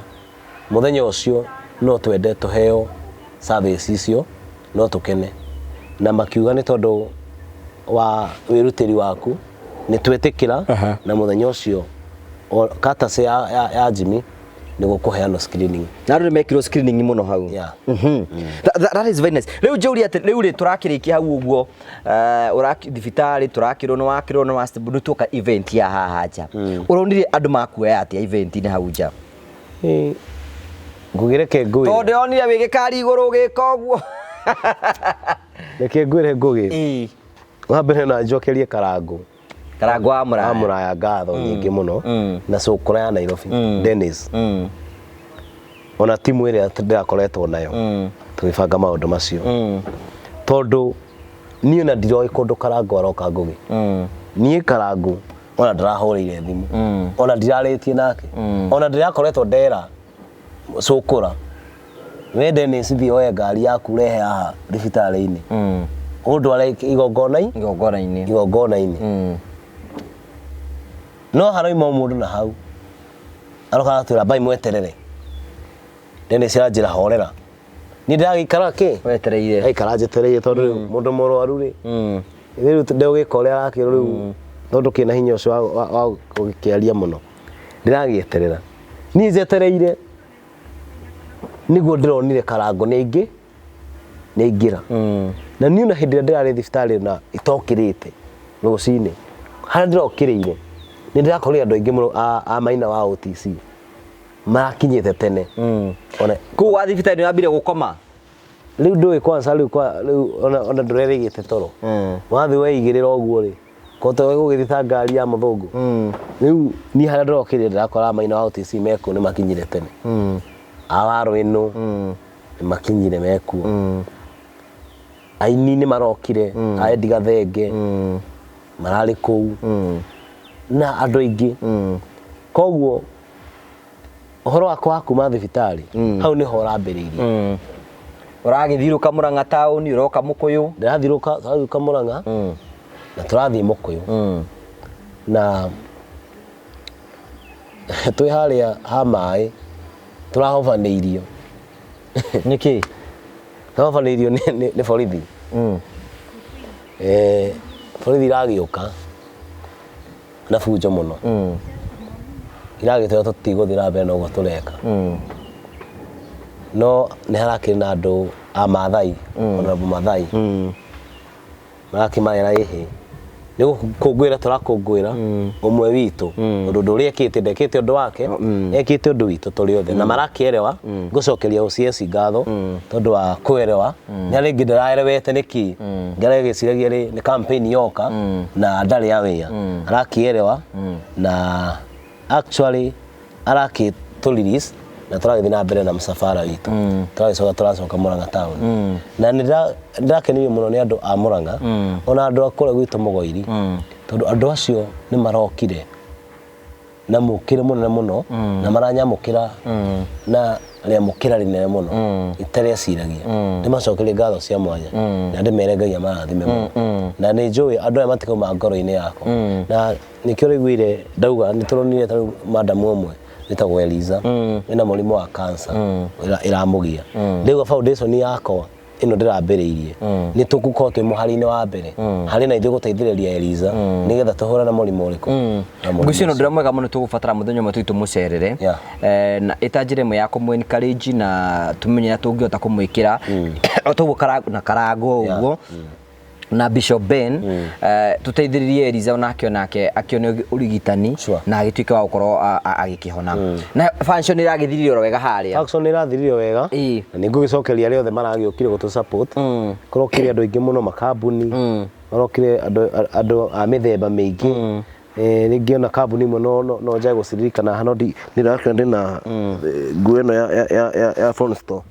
muthenya ucio no twende tuheo service icio no tukene na makiuga ni tondu wa wirutiri waku ni twetikira na muthenya ucio katase ya Jimmy ni gukuheana screening na ru mekiro screening muno hau that is very nice riu juri ati riu ri turakirikia hau uguo uraki thibitari turakirwo no wakirwo no mastibudu tuka event ya hahaja uronire andu makuoya ati event ni hau nja ngugireke ngui tondu onire wigikari iguru gika uguo reke ngwire ngugi wa mbere na njokerie Karangu amuraya ngatho nyingi muno na cukura ya Nairobi Dennis ona timu iria ndirakoretwo nayo tugibanga maundu macio tondu niĩ na ndiroi kundu Karangu aroka ngugi niĩ Karangu ona ndirahurire thimu ona ndiraritie nake ona ndirakoretwo ndera cukura we Dennis thii oya ngari yaku rehe haha thibitari-ini udware igongona-ini no haraima mundu na hau aroka atwira bai mweterere Dennis aranjira horera ni ndagikara ki wetereire aikara njetereire tondu mundu murwaru ri riu ndegukore arakiro riu tondu kina hinya ucio wa gukiaria muno ndiragieterera ni njetereire niguo ndironire Karangu ni ingira na ni una hindi ndirari thibitari na itokirite rucini hana ndirokiriire ni ndirakorire andu aingi muno a maina wa OTC marakinyite tene ona ku wa thibitari wambire gukoma riu ndui kwanza riu ona ndurerigite toro wathi weigirira oguo ri koto gugithita ngari ya muthungu riu ni haria ndorokire ndirakora maina wa OTC meko ni makinyire tene awaro ino ni makinyire meko aini ni marokire aendi gathenge marari kou na andu aingi koguo uhoro wakwa wa kuma thibitari hau ni ho rambiriirie uragithiruka Murang'a town uroka Mukuyu ndirathiruka Murang'a na turathie Mukuyu na twi haria ha mai turahobaneirio niki turahobaneirio ni borithi borithi iragiuka na fujo muno iragitira tutiguthira mbere no tureka no ni harakiri na andu a Maathai ona Maathai marakimaya ihi ni gukungwira turakungwira umwe witu undu nduri ekite ndekite undu wake ekite undu witu turi othe na marakierewa ngucokeria OCS ngatho tondu wa kwerewa ni ringi ndiraerewete niki ngaragiciragia ni campaign yoka na ndari ya wia arakierewa na actually araki to release na turagithi na mbere na msafara witu turacoka Murang'a town na ndakenirio muno ni andu a Murang'a ona andu akore gwitu Mugoiri tondu andu acio ni marokire na mukire muno na maranyamukira na ria mukira rinene muno itareciragia ni macokerie ngatho cia mwanya na ndimerengagia marathime muno na ni njui andu aya matikauma ngoro-ini yakwa na nikio rigwire ndauga ni turonire ta madam omwe nitagwo Eliza ina murimu wa cancer iramugia ndigo foundation yakwa ino ndirambiriirie ni tugukorwo twi muhari-ini wa mbere hari na ithuĩ gũteithĩrĩria Eliza nigetha tuhura na mũrimũ ũrĩkũ ngũcio ndĩra mwega mũno tũgũbatara mũthenya ũmwe tũitũ mũcerere na itanjire mwe ya kũmũ encourage na tumenye na tũngĩhota kũmwĩkĩra otũguo na karango ũguo na Bishop Ben tuteithĩrĩrie Eliza onake akione urigitani na agituĩke wa gukorwo agikihona na function iragithirio wega haria function irathirio wega na ningugicokeria ria othe maragiukire gutu support korokire andu aingi muno makambuni korokire andu a mithemba mingi ringi ona kambuni imwe no njae guciririkana hano ndirakira ndina nguo ino ya phone store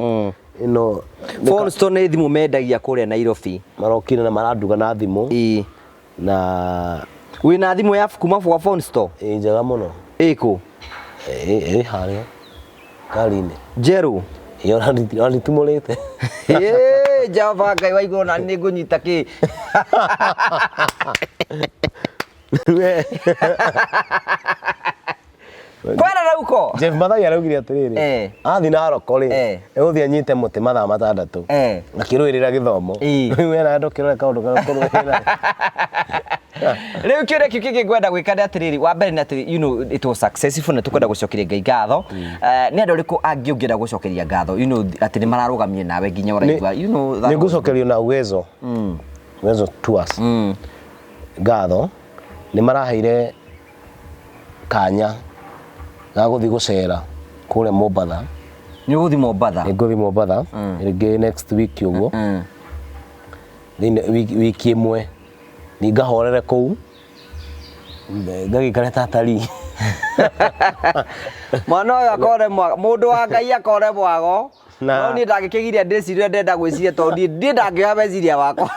ino phone store ni thimu mendagia kuria Nairobi marokire na maranduga na thimu na wina thimu ya kuma kwa phone store njega muno iko haria kari-ini jeru iyo ranitumurite Java Ngai wa iguru na ni ngunyita ki Kwara rauko Jeff Mathai araugire atiriri athi na roko ri eguthi anyite muti mathaa matandatu akirwirira githomo riu era ndokirore kaundu gakurwira riu kiure kiki ngwenda gwika atiriri wa mbere ni atiri you know it was successful na tukwenda gucokeria Ngai ngatho ni andu riku angiungira gucokeria ngatho you know atiri mararugamie nawe nginya uraigua you know ni gucokerio na uwezo tours ngatho ni maraheire kanya na guthi gucera kule Mombatha ni guthi Mombatha ni guthi Mombatha ringi next week uguo wiki imwe ni ngahorere kuu ngagikare tatari mwana uyu akore mundu wa Ngai akore mwago no ni ndagikigiria ndiciria ndenda gwiciria tondu ndi ndangioha meciria wakwa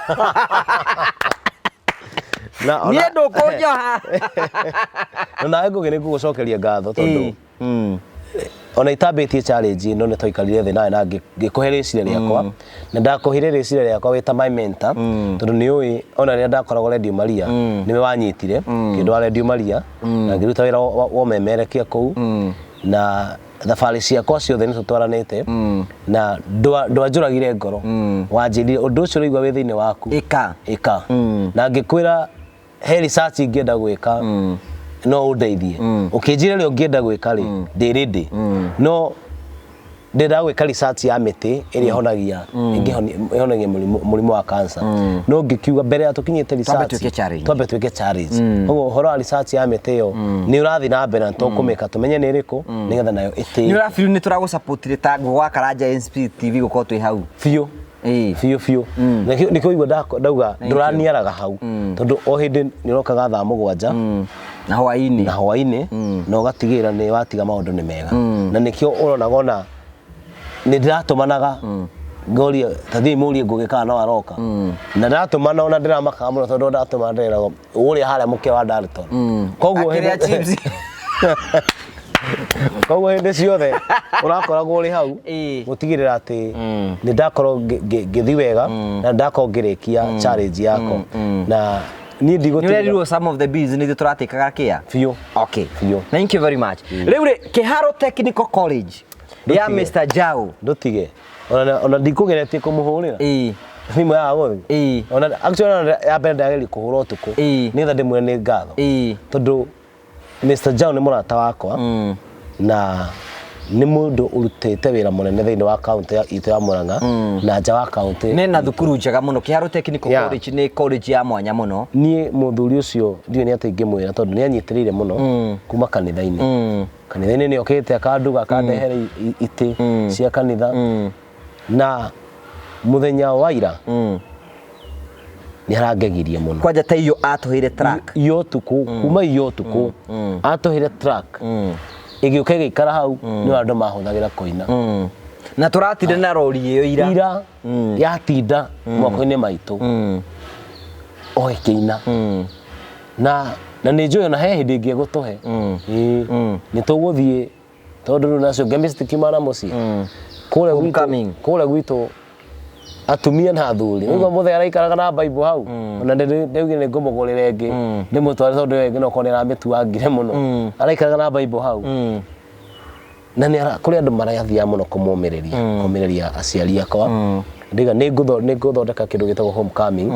ni ndukunyoha na ngugire gucokeria ngatho tondu ona itambitie challenge ino ni twikarire thi nawe na ngikuhe riciria riakwa na ndakuhire riciria riakwa wita my mentor tondu ni ui ona ria ndakoragwo Radio Maria niwe wanyitire kindu wa Radio Maria na ngiruta wira wa memerekia kuu na thabari ciakwa ciothe ni tutwaranite na ndwanjuragire ngoro wanjirire undu ucio rigwa wi thiini waku ika na ngikwira he research ingienda gwika no undeithie ukinjira ri ungienda gwika ri ndi ready no ndenda gwika research ya miti iri honagia ingihonagia murimu wa cancer no ngikiuga mbere ya tukinyite research twambe twike challenge ogo horo research ya miti yo ni urathi na mbere tukumika tumenye ni iriku nigetha nayo iti ni urafeel ni turagu support ri ta gwa Karanja NSP TV guko twi hau fiu biũ nĩkĩo igua ndauga ndũraniaraga hau tondũ o hĩndĩ nĩũrokaga thaa mũgwanja na hwainĩ na ũgatigĩrĩra nĩ watiga maũndũ nĩ mega na nĩkĩo ũronaga ona nĩ ndĩratũmanaga ngoria tathi mũrie ngũgĩ kana no aroka na ndatumana ona ndiramakaga mũno tondũ ndatuma ndĩragwo ũrĩa harĩa mũkĩa wa Dalton koguo hĩndĩ ciothe ũrakoragwo ũrĩ hau gũtigĩrĩra atĩ nĩ ndakorwo ngĩthi wega na ndakorwo ngĩrĩkia challenge yako na niĩ ndigũtirwo some of the bees nĩ tũratĩkaga kĩa biũ. Okay, thank you very much. Rĩu Kĩharo Technical College ya Mr. Njau ndutige ona ndikũgeretie kũmũhũrĩra thimũ ya gũthi ona actually ya mbere ndageri kũhũra ũtukũ nĩgetha ndĩmwĩre nĩ ngatho tondũ Mr. Njau nĩ mũrata wakwa na nĩ mũndũ ũrutĩte wĩra mũnene thĩinĩ wa kaunti itũ ya Mũrang'a na nja wa kaunti nĩ thukuru njega mũno. Kĩharo Technical College nĩ college ya mwanya mũno. Niĩ mũthuri ũcio ndiũ nĩ atĩ ingĩmwĩra tondũ nĩ anyitĩrĩire mũno kuma kanitha-inĩ nĩ okĩte akanduga akandehere itĩ cia kanitha na mũthenya wa ira nĩ arangegirie mũno kwanja ta iyo atũhire track iyo tuku kuma iyo tuku atũhire track igĩũka gĩikara hau nĩ andũ mahũthagĩra kũina na tũratinde na rori ĩyo ira yatinda moko-inĩ maitũ o ĩkĩina na nĩ njũĩ ona he hĩndĩ ĩngĩ gũtũhe nĩ tũgũthiĩ tondũ rĩu nacio chemist kimana mũciĩ kũrĩa gwitũ atumia na athuri nĩguo mũthee araikaraga na Bible hau ona ndĩugire nĩ ngũmũgũrĩra ĩngĩ ndĩmũtware tondũ ĩyo ĩngĩ no korwo nĩramĩtuangire mũno araikaraga na Bible hau na nĩ kũrĩ andũ marathiaga mũno kũmũmĩrĩria aciari akwa ndiga nĩ ngũthondeka kĩndũ gĩtagwo homecoming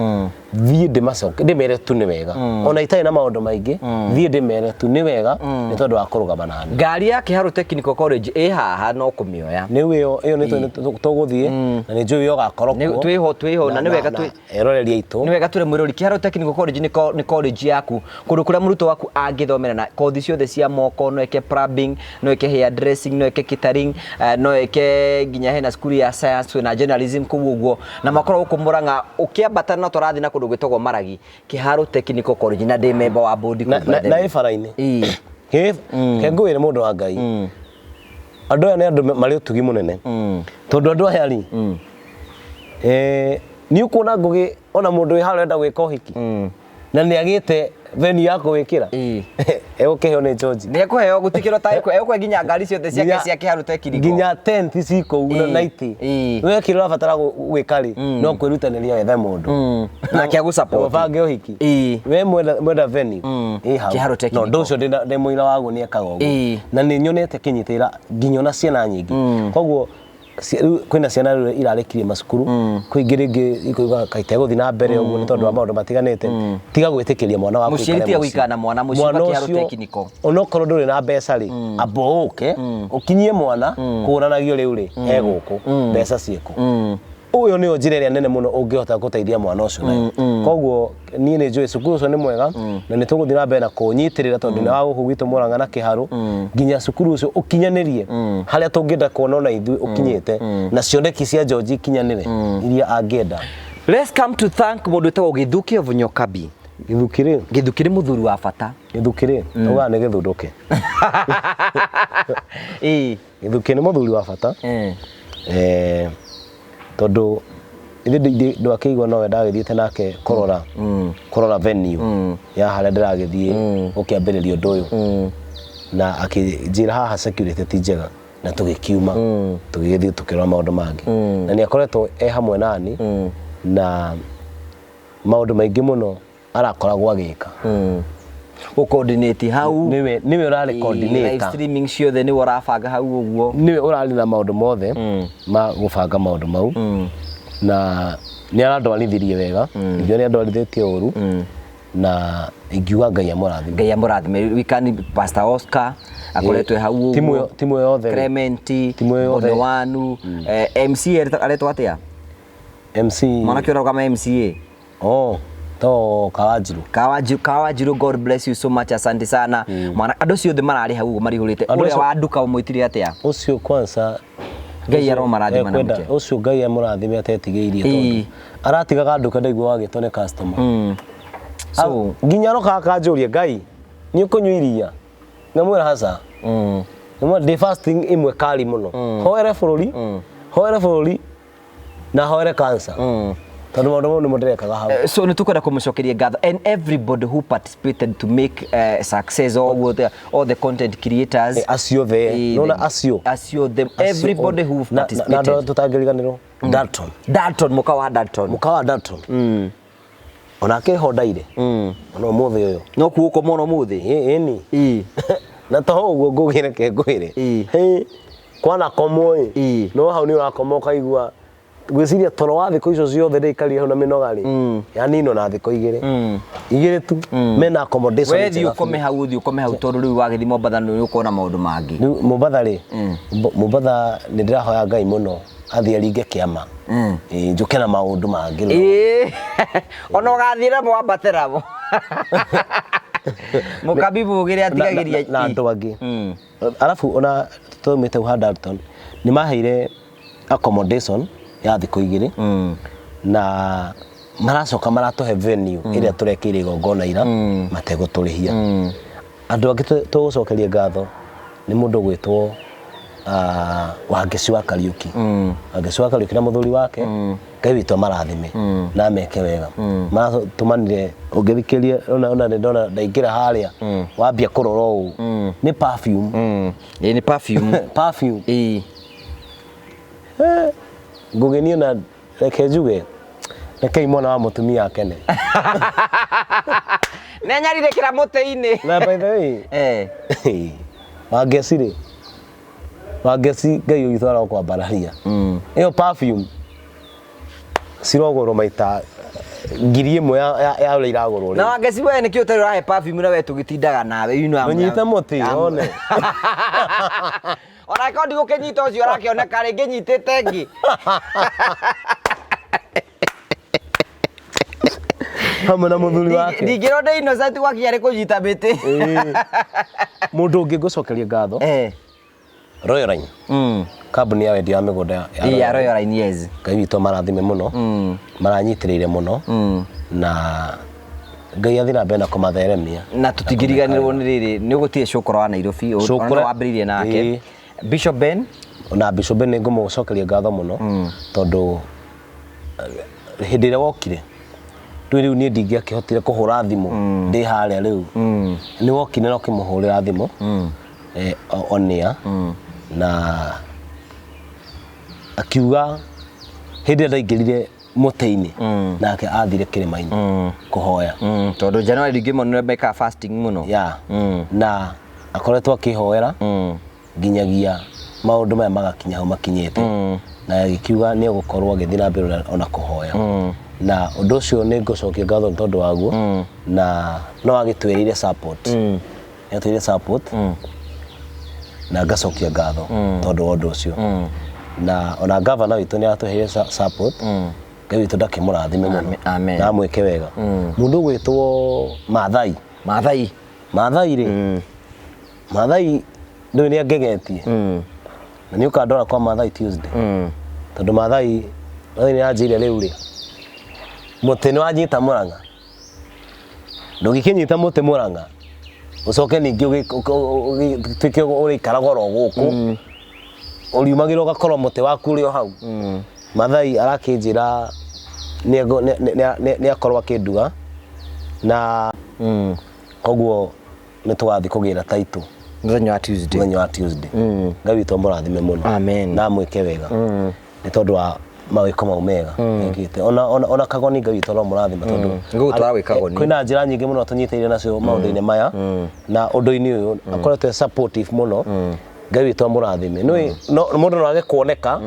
thiĩ ndĩmacoke ndĩmere tu nĩ wega ona itarĩ na maũndũ maingĩ thiĩ ndĩmere tu nĩ wega nĩ tondũ wa kũrũgama na niĩ. Ngari ya Kĩharo Technical College ĩ haha no kũmĩoya nĩyo nĩ tũgũthiĩ na nĩ njũĩ ũgakorwo twĩho na nĩ wega eroreria itũ nĩ wega tũrĩ mwĩrori. Kĩharo Technical College nĩ college yaku kũndũ kũrĩa mũrutwo waku angĩthomera na kothi ciothe cia moko no eke plumbing no eke hair dressing no eke catering no eke nginya hena school ya science na journalism uguo na makorwo gũkũ Mũrang'a ũkĩambata na tũrathi na kũndũ gwĩtagwo Maragi Kĩharo Technical College na ndĩ member wa board na bara-inĩ ke ngwĩre mũndũ wa Ngai andũ aya nĩ andũ marĩ ũtugi mũnene tondũ andũ aya rĩ nĩ ũkuona ngũgĩ ona mũndũ wĩ haha arenda gwĩka ũhiki na nĩ agĩte venue ya gwĩkĩra egũkĩheo nĩ George nĩ ekũheo gũtikĩrwo ta ekũhe nginya ngari ciothe ciake cia Kĩharo Technical nginya tent cikũu na itĩ wekĩra ũrabatara gwĩka rĩ no kwĩrutanĩria wethe mũndũ nake agũsupport ũbange ũhiki we mwenda venue Kĩharo Technical no ndũcio ndĩ mũira waguo nĩ ekaga ũguo na nĩ nyonete kĩnyitĩrĩra nginya na ciana nyingĩ koguo kwĩna ciana rĩu irarĩkirie macukuru kwĩngĩ rĩngĩ ikuga kaita gũthiĩ na mbere ũguo nĩ tondũ wa maũndũ matiganĩte tiga gwĩtĩkĩria mwana waku mũciari tiga gũikara na mwana mũciĩ wa Kĩharo Technical onokorwo ndũrĩ na mbeca rĩ amba ũke ũkinyie mwana kũranagio rĩu rĩ egũkũ mbeca ciĩkũ ũyũ nĩ njĩra ĩrĩa nene mũno ũngĩhota gũteithia mwana ũcio nayo koguo niĩ nĩ njũĩ cukuru ũcio nĩ mwega na nĩ tũgũthiĩ na mbere na kũnyitĩrĩra tondũ nĩ wa gũkũ gwitũ Mũrang'a na Kĩharo nginya cukuru ũcio ũkinyanĩrie harĩa tũngĩenda kuona ona ithuĩ ũkinyĩte na cioneki cia George ikinyanĩre iria angĩenda. Let's come to thank mũndũ wĩtagwo Gĩthukĩ of Nyokabi. Gĩthukĩ nĩ mũthuri wa bata. Gĩthukĩ uga nĩ gĩthunduke Gĩthukĩ nĩ mũthuri wa bata tondũ ndå akĩigua nowe ndagĩthiĩte nake kũrora venue ya harĩa ndĩragĩthiĩ ũkĩambĩrĩria ũndũ ũyũ na akĩnjĩra haha security ti njega na tũgĩkiuma tũgĩgĩthiĩ tũkĩrora maũndũ mangĩ na nĩ akoretwo hamwe nani na maũndũ maingĩ mũno arakoragwo agĩka coordinate hau niwe ũrarĩ coordinator live streaming ciothe niwe ũrabanga hau ũguo niwe ũrarĩ na maũndũ mothe ma gũbanga maũndũ mau na nĩ arandwarithirie wega ndio nĩ andwarithĩtie ũru na ingiuga Ngai amũrathime wikani Pastor Oscar akoretwe hau ũguo timu yothe Clement Bonowanu MC aretwo atia MC mwana kĩora kama MCA to Kawajiru God bless you so much asante sana mwana andũ ciothe mararĩ hau marihũrĩte ũrĩa wa nduka mũitire atia ũcio kwanza Ngai aromarathima na muke ucio Ngai amurathime atetigeirie tondu aratigaga nduka ndaigua wagitwo ni customer so nginya roka kanjuria Ngai ni ukunywa iria ngamwira hasa ngamwa the fasting imwe kali muno hoere bururi na hoere cancer tondu maundu ni mundirekaga hau so ni tukwenda kumucokeria ngatho and everybody who participated to make success all the content creators acio the nona acio them everybody who participated na tutangiriganirwo Dalton muka wa Dalton ona ke hodaire ona muthe uyu no kuuko mono muthi ni na to uguo ngugire ke ngwire kwana komoi no hau ni urakoma ukaigua gwiciria toro wa thiko icio ciothe ndikari ho na minogari yani ino na thiko igire tu mena accommodation wethi ukome hau tondu riu wagithi Mombatha ni ukona maundu mangi Mombatha ni ndirahoya Ngai muno athie aringe kiama njuke na maundu mangi ona ugathire mwambatira bo mukabibu ugire atigagiria na andu angi alafu ona tumite Dalton ni maheire accommodation ya thiko igiri na maracoka maratuhe venue iria turekire igongona ira mategutulihia andu angi tugucokeria ngatho ni mundu gwitwo Wangeci wa Kariuki Wangeci wa Kariuki na muthuri wake Ngai witũ marathime na meke wega maratumanire ungithikiria ona ndona ndaingira haria wambia kurora uu ni perfume ni perfume ngugenio na reke njuge reke mwana wa mutumia akene nenyarire kira muti-ini na by the way Wangeci Ngai uyithwara kwa bararia iyo perfume sirogoro maita ngiri imwe ya ule iragoro na Wangeci we ni kio tari rahe perfume na we tugitindaga nawe unyita muti one ona ko ndigo kenyita ucio arakioneka ringi nyitite ngi hamwe na muthuri wake ndingirode innocent wakiare kunyita miti mundu ungi ngucokeria ngatho Royal Line kambuni ya wendia wa migunda ya Royal Line yes Ngai witũ marathime muno maranyitiriire muno na Ngai athina mbere na kumatheremia na tutingiriganirwo ni riri ni gutire cukuru wa Nairobi ona wambiririe nake Bishop Ben ona Bishop Ben ngumucokeria ngatho muno tondu hindi ria wokire riu ni ndingi akihotire kuhura thimu ndi haria riu ni wokire no kimuhurira thimu onia na akiuga hindi ndaingirire muti-ini nake athire kirima-ini kuhoya tondu January ndingimo ni meka fasting muno na akoretwo akihoera nginyagia maundu maya magakinya ho makinyete na agikiuga ni gukorwo agithii na mbere ona kuhoya na undu ucio ni ngucokia ngatho tondu waguo na no agitwirire support yatwirire support na ngacokia ngatho tondu wa undu ucio na ona governor witũ ni atuheire support Ngai witũ ndakimurathime muno na amweke wega mundu gwitwo Maathai ri Maathai ndio ni angegetie na ni ukandora kwa Maathai Tuesday tondu Maathai ni anjire riu ri muti ni wanyita Murang'a ndugikinyita muti Murang'a ucoke ningi twike uri karagoro guku uriumagira ugakorwo muti waku uri o hau Maathai arakinjira ni akorwo akinduga na koguo ni tugathi kugira taito muthenya wa Tuesday Ngai witũ murathime muno na mwike wega ni tondu wa mawiko mau mega ngite ona kagoni Ngai witũ no murathima tondu ngutwara gwikagoni kwina njira nyingi muno tunyiteire nacio maundu-ini maya na undu-ini uyu akoretwo supportive muno Ngai witũ murathime no mundu no age kuoneka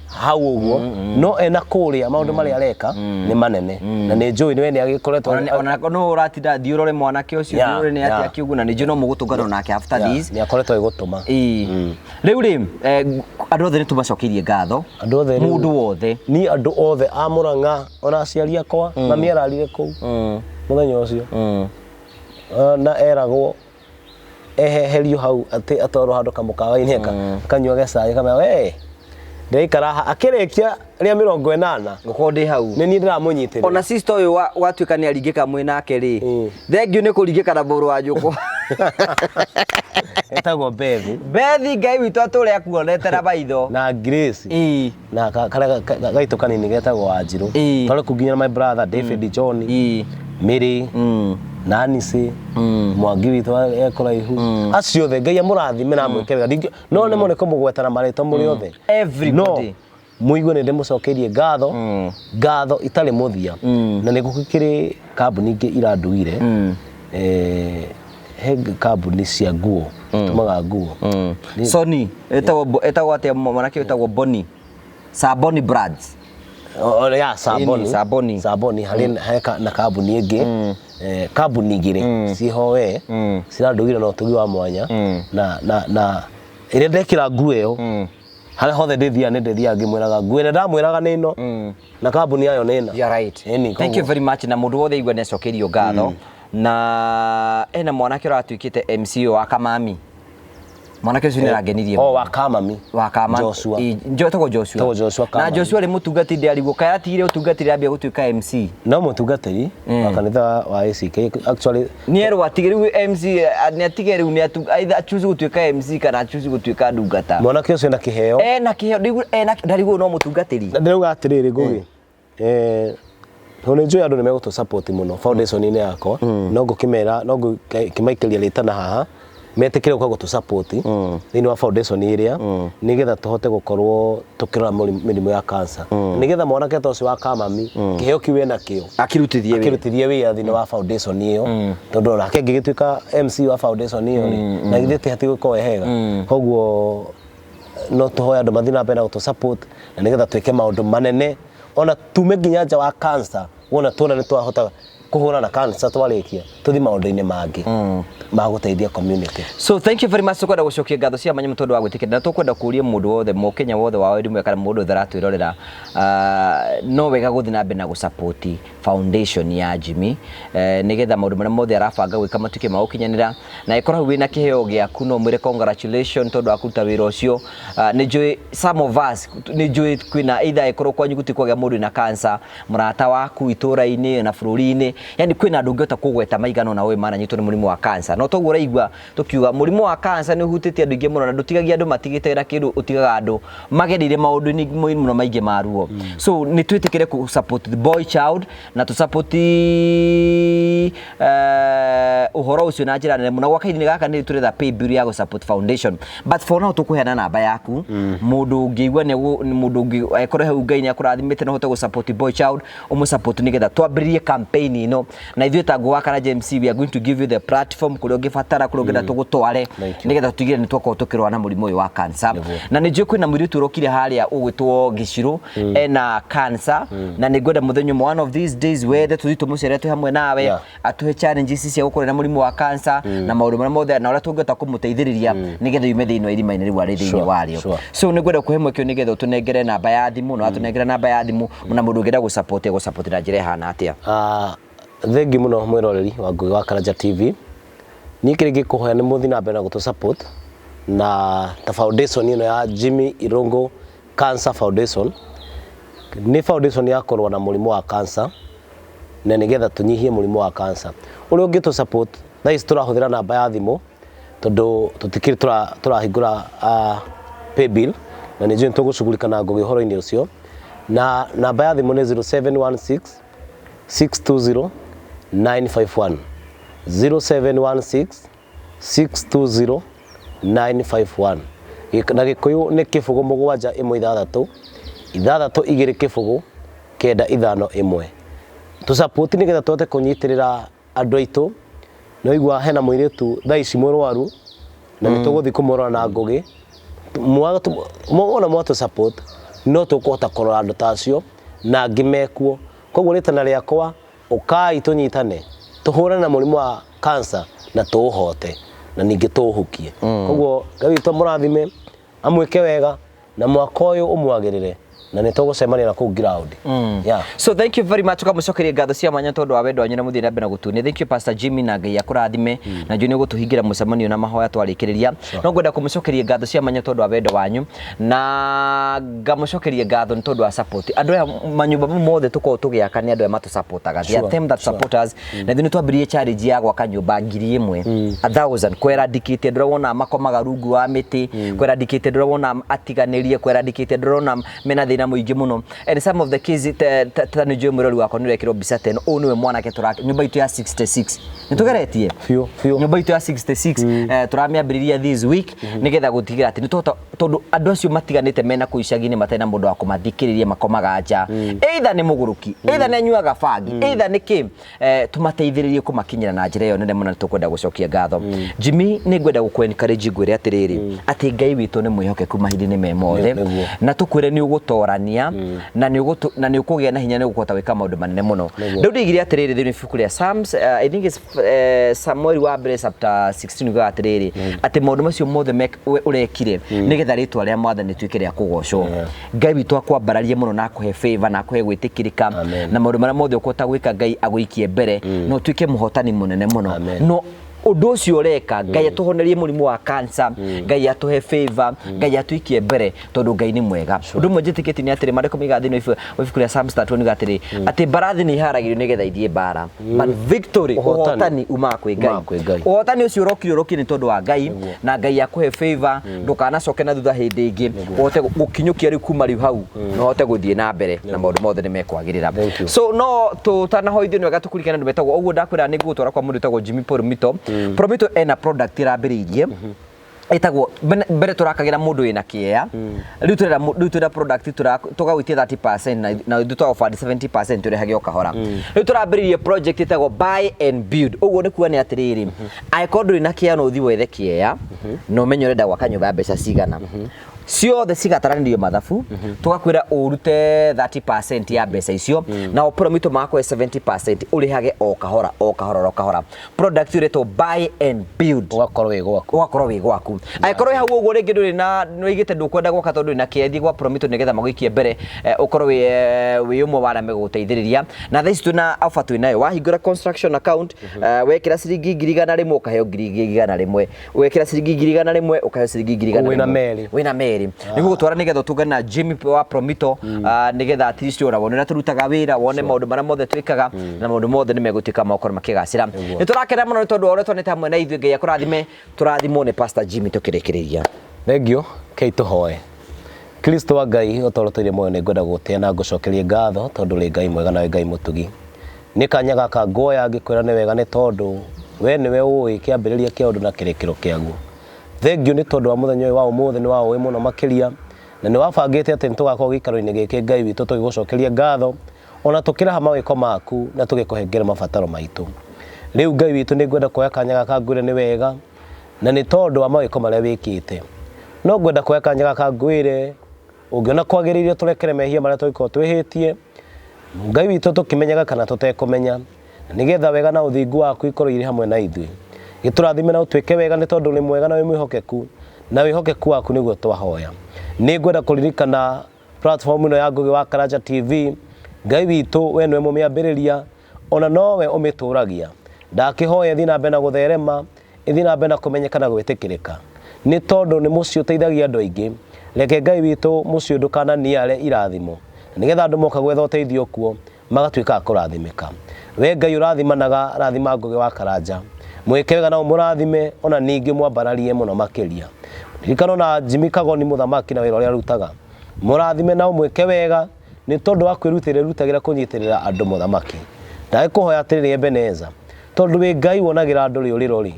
hau uguo no ena kuria maundu mari areka ni manene na ni njui ni we ni agikoretwo ona no uratinda thiurore mwanake ucio thiurore ni ati akiuguna ni njui no mugutungana nake after this ni akoretwo igutuma riu ri andu othe ni tumacokirie ngatho mundu wothe ni andu othe a Murang'a ona aciari akwa mami ararire kuu muthenya ucio na eragwo eheherio hau ati atwarwo handu kamukawa-ini akanyua gecai kamera we Ndeikara akirekia ria 80 ngoko ndi hau ni ni ndiramunyitira ona sister uyu watuika ni aringika mwe nake ri thengiu ni kuringika na buru wa njuko etagwo Bethi ngai witu ature akuonete na maitho na Grace na kala gaitu kanini getagwo Wanjiru tole kuginya my brother David John Mary Nanisi Mwangi witu ekora ihu acio the ngai amurathime na mwekera no ne mone kumugwetana marito muri othe everybody muigwe ne ndemucokerie ngatho itale muthia na nigukikiri kambuni ingi iranduire he kambuni cia nguo tumaga nguo Sony etagwo atia mwanake etagwo Boni Saboni Brands ya Saboni hari na kambuni ingi kambuni igire ciho we cirandugire no tugi wa mwanya na ire ndekira nguo iyo hari hothe ndithia ne ndithia ngimwiraga nguo ire ndamwiraga nino na kambuni yayo nina you are right thank you very much na mundu wothe igwa ne cokerio ngatho na ena mwanake ratuikite MC wa Kamami mwanake ucio nirangenirie wa Kamami Joshua njotagwo Joshua na Joshua ri mutungati ndi arigwo kaya tigire utungatiri ambia gutuika MC no mutungatiri wa kanitha wa ACK actually ni ero atigire MC ni atigire ni either choose gutuika MC kana choose gutuika ndungata mwanake ucio na kiheo na kiheo ndarigwo no mutungatiri ndiruga atiriri ngugi Hone joy andu nimegutu support muno foundation ine yako no ngukimera no ngukimaikeria litana haha metekire kwa gutu support thini wa foundation iria nigetha tuhote gukorwo tukira mirimu ya cancer nigetha mwanake tosi wa Kamami kiheo kiwe na kio akirutithie wia thini wa foundation iyo tondu nake ngigituika MC wa foundation iyo na githite hati gukorwo hega koguo no tuhoya andu mathina pena gutu support na nigetha twike maundu manene ona tume nginya nja wa cancer wona tona ni twahota kuhura na cancer twarikia tuthi maundu-ini mangi maguteithia community. So thank you very much tukwenda gucokia ngatho cia manya mutondo wa gwitikira na tukwenda kuria mundu wothe Mukenya wothe wa rimwe kana mundu tharatu irorera no wega guthi na mbere na gusupport foundation ya Jimmy nigetha maundu maria mothe arabanga gwika matuke maukinyanira na ikora wina kiheo giaku no mwire congratulations tondu akuta wira ucio ni njui some of us ni njui kwina either ikoro kwanyu gutikwaga mundu na cancer murata waku itura-ini na bururi-ini yani kwina andu ngiota kugweta maigano na we mana nyitwo ni murimu wa cancer no toguo raigwa tukiuga murimu wa cancer ni hutite andu ingi muno na ndutigagia andu matigite na kindu utigaga andu magerire maundu-ini muno maingi maruo so ni twitikire ku support the boy child na tu support uhoro ucio na njira nene muno gwakaini gaka ni turetha pay bill ya go support foundation but for now tukuheana namba yaku mundu ungiigwa ni mundu ungi ekore hau ngai ni akurathimite no hote go support boy child umu support nigetha twambirie campaign ino na ithuĩ ta gwakana JMC we are going to give you the platform kuria ungibatara kuria ungenda tugutware nigetha tugire ni twako tukirwa na murimu uyu wa cancer na ni njui kwina mwiritu urokire haria ugwitwo Giciru ena cancer na ni ngwenda muthenyo one of these days wethe tuthi tumucere tu hamwe nawe atuhe challenges cia gukorera murimu wa cancer na maundu maria mothe na uria tungeta kumuteithiriria nigetha yume thiini wa irima-ini riu ari thiini wario so ni ngwenda kuhe mwekio nigetha utunengere namba ya thimu no atunengere namba ya thimu na mundu ungenda gusupport na njira hana atia thengi muno mwiroreri wa Ngugi wa Karanja TV ni kirigi kuhoya ni muthi na mbere gutu support na ta foundation ino ya Jimmy Irungu Cancer Foundation ni foundation ya korwa na murimu wa cancer na nigetha tunyihie murimu wa cancer uri ungitu support thais turahuthira namba ya thimu tondu tutikiri turahingura pay bill na ni njui tugushugulika na Ngugi horo-ini ucio na namba ya thimu ni 0716 620 951 0716 620 951 na Gikuyu ni kibugu mugwanja imwe ithathatu igiri kibugu kenda ithano imwe tu support nigetha twote kunyitirira andu aitu no igwa hena mwiritu thaici murwaru na nituguthi kumurora na Ngugi mwana mwato support no tukuhota kurora andu tacio na ngimekuo koguo ritana riakwa ukai tunyitane tuhurane na murimu wa cancer na tuuhote na ningi tuuhukie koguo Ngai witu murathime amwike wega na mwaka uyu umwagirire na nä tågåcemania na kå ground. So thank you very much kamucokeria ngatho cia mwanya tondu wa wendo wanyu na muthii na mbere gutunia. Thank you Pastor Jimmy na Ngai akurathime na njui nä gå tå hingira mucemanio na mahoya twarikiria. No ngwenda kumucokeria ngatho cia mwanya tondu wa wendo wanyu na ngamucokeria ngatho nĩ tondu wa support. Andũ aya manyumba mothe tukorwo tugiaka nĩ andũ aya matu supportaga. They are them that support us. Na thini twambirie challenge ya gwaka nyumba 1000 1000 kweradicate ndå wona makomaga rungu wa miti kweradicate ndå wona atiganirie kweradicate ndå wona mena thina muingi muno. And some of the kids tani jwe mwirori wako nä rekirwo mbica teno å nä we mwanake tå nyumba itu ya 66 nä tå geretie nyumba itu ya 66 tå ramĩambĩrĩria this week nä getha gå tigä ra atä nä tondå andå acio matiganä te mena kå icagi-inä matena må ndå wa kå mathikä rä ria makomaga nja either nä må gå rå ki either nä anyuaga bangi either nä kä tå mateithä rä rie kå makinyä ra na njä ra ä yo nene må no nä tå kwenda gå cokia ngatho. Jimmy nä ngwenda gå kwencourage ngwä re atä rä rä atä Ngai witå nä mwä hokeku mahinda-inä me mothe na tå kwä re nä å gå torania na nä å kå gä a na hinya nä å kåhota gwä ka maå ndå manene må no. Rä u ndigire atä rä rä thä inä ibuku rä a Psalms I think it's Samuel wa mbere chapter 16 uga atä rä rä atä maå ndå macio mothe å rekire nä getha rä twa rä a mwathani rä tuä ke rä a kå gocwo. Ngai witå akwambararie må no na akå he favor na akå he gwä tä kä rä ka na maå ndå marä a mothe å kåhota gwä ka Ngai agå ikie mbere no tuä ke må hotani må nene må no no undu ucio reka Ngai atuhonerie murimu wa cancer Ngai atuhe favor Ngai atuikie mbere tondu Ngai ni mwega. Undu mwe njitikiti ni atiri mariko migathi no ifuku ria Psalms 31 gatiri ati barathi ni haragirio ni getha ithie bara but victory uhotani uma kwi Ngai. Uhotani ucio urokire ni tondu wa Ngai na Ngai akuhe favor ndukanacoke na thutha hindi ingi uhote gukinyukia riu kuma riu hau no hote guthie na mbere na maundu mothe ni mekwagirira. So no tutanahoithio ni wega tukurikana ndu betagwo uguo ndakwira ni ngutwara kwa mundu betagwo Jimmy Promito. Promito ena product irambiriirie etagwo mbere turakagira mundu wina kiea riu turera product tugagwitia 30% na ndu twa offer 70% turehage okahora. Riu turambiriirie project etagwo buy and build. Uguo ni kuga ni atiriri aikondu ina kiea no uthi wethe kiea no menyo renda gwaka nyumba ya mbeca cigana ciothe cigataranirio mathabu tugakwira urute 30% ya mbeca icio na Promito makwe 70% urihage okahora. Product ireto buy and build ugakorwo wi gwaku aikorwo hau uguo ringi nduri na noigite ndukwenda gwaka tondu ina kiethi gwa Promito nigetha magwikie mbere ukorwo wi umwe wa arame guteithiriria na thaici tuna offer twinayo wahingura construction account wekira ciringi 100,000 ukaheo 100,000 wekira ciringi 100,000 ukaheo ciringi 100,000 wina meri niguo gutwara nigetha tungana na Jimmy wa Promito nigetha at least ora wona turutaga wira wone maundu mara mothe twikaga na maundu mothe ni megutika makoro makigacira ni turakena muno tondu ore twonete hamwe na ithuĩ Ngai akurathime turathimwo ni Pastor Jimmy tukirikiria. Thengio kei tuhoe. Kristo wa Ngai utoroteire moyo ni ngwenda gutia na ngucokerie ngatho tondu ri Ngai mwega na Ngai mutugi ni kanya gaka ngoya ngikwira ni wega ni tondu we niwe uĩ kiambĩrĩria kia undu na kĩrĩkĩro kĩaguo. Thengio ni tondu wa muthenya wa umuthi ni wa uĩ muno makiria na ni wabangĩte atĩ nĩtũgakorwo gĩikaro-inĩ gĩkĩ Ngai witũ tũgĩgũcokeria ngatho ona tũkĩraha mawĩko maku na tũgĩkũhengera mabataro maitũ. Rĩu Ngai witũ nĩ ngwenda kuoya kanya gaka ngwĩre ni wega na ni tondu wa mawĩko marĩa wĩkĩte no ngwenda kuoya kanya gaka ngwĩre ũngĩona kwagĩrĩire tũrekere mehia marĩa tũgĩkorwo twĩhĩtie Ngai witũ tũkĩmenyaga kana tũtekũmenya nigetha wega na ũthingu waku ikorwo irĩ hamwe na ithuĩ. Gĩtũrathime na ũtuĩke wega nĩ tondũ nĩ mwega na wĩ mwĩhokeku na wĩhokeku waku nĩguo twahoya. Nĩ ngwenda kũririkana platform ĩno ya Ngũgĩ wa Karanja TV Ngai witũ we nĩwe mũmĩambĩrĩria ona nowe ũmĩtũragia. Ndakĩhoya thiĩ na mbere na gũtherema thiĩ na mbere na kũmenyeka na gwĩtĩkĩrĩka nĩ tondũ nĩ mũciĩ ũteithagia andũ aingĩ. Reke Ngai witũ mũciĩ ndũkananiare irathimo nigetha andũ moka gwetha ũteithio kuo magatuĩka a kũrathimĩka. We Ngai ũrathimanaga rathima Ngũgĩ wa Karanja mwĩke wega na mũrathime ona ningĩ mwambararie mũno makĩria. Ririkana na Jimmy Kagoni mũthamaki na wĩra ũrĩa arutaga mũrathime na mwĩke wega nĩ tondũ wa kwĩrutĩra rutagĩra kũnyitĩrĩra andũ mũthamaki. Ndagĩkũhoya atĩrĩrĩ Ebeneza tondũ wĩ Ngai wonagĩra andũ rĩũrĩro rĩ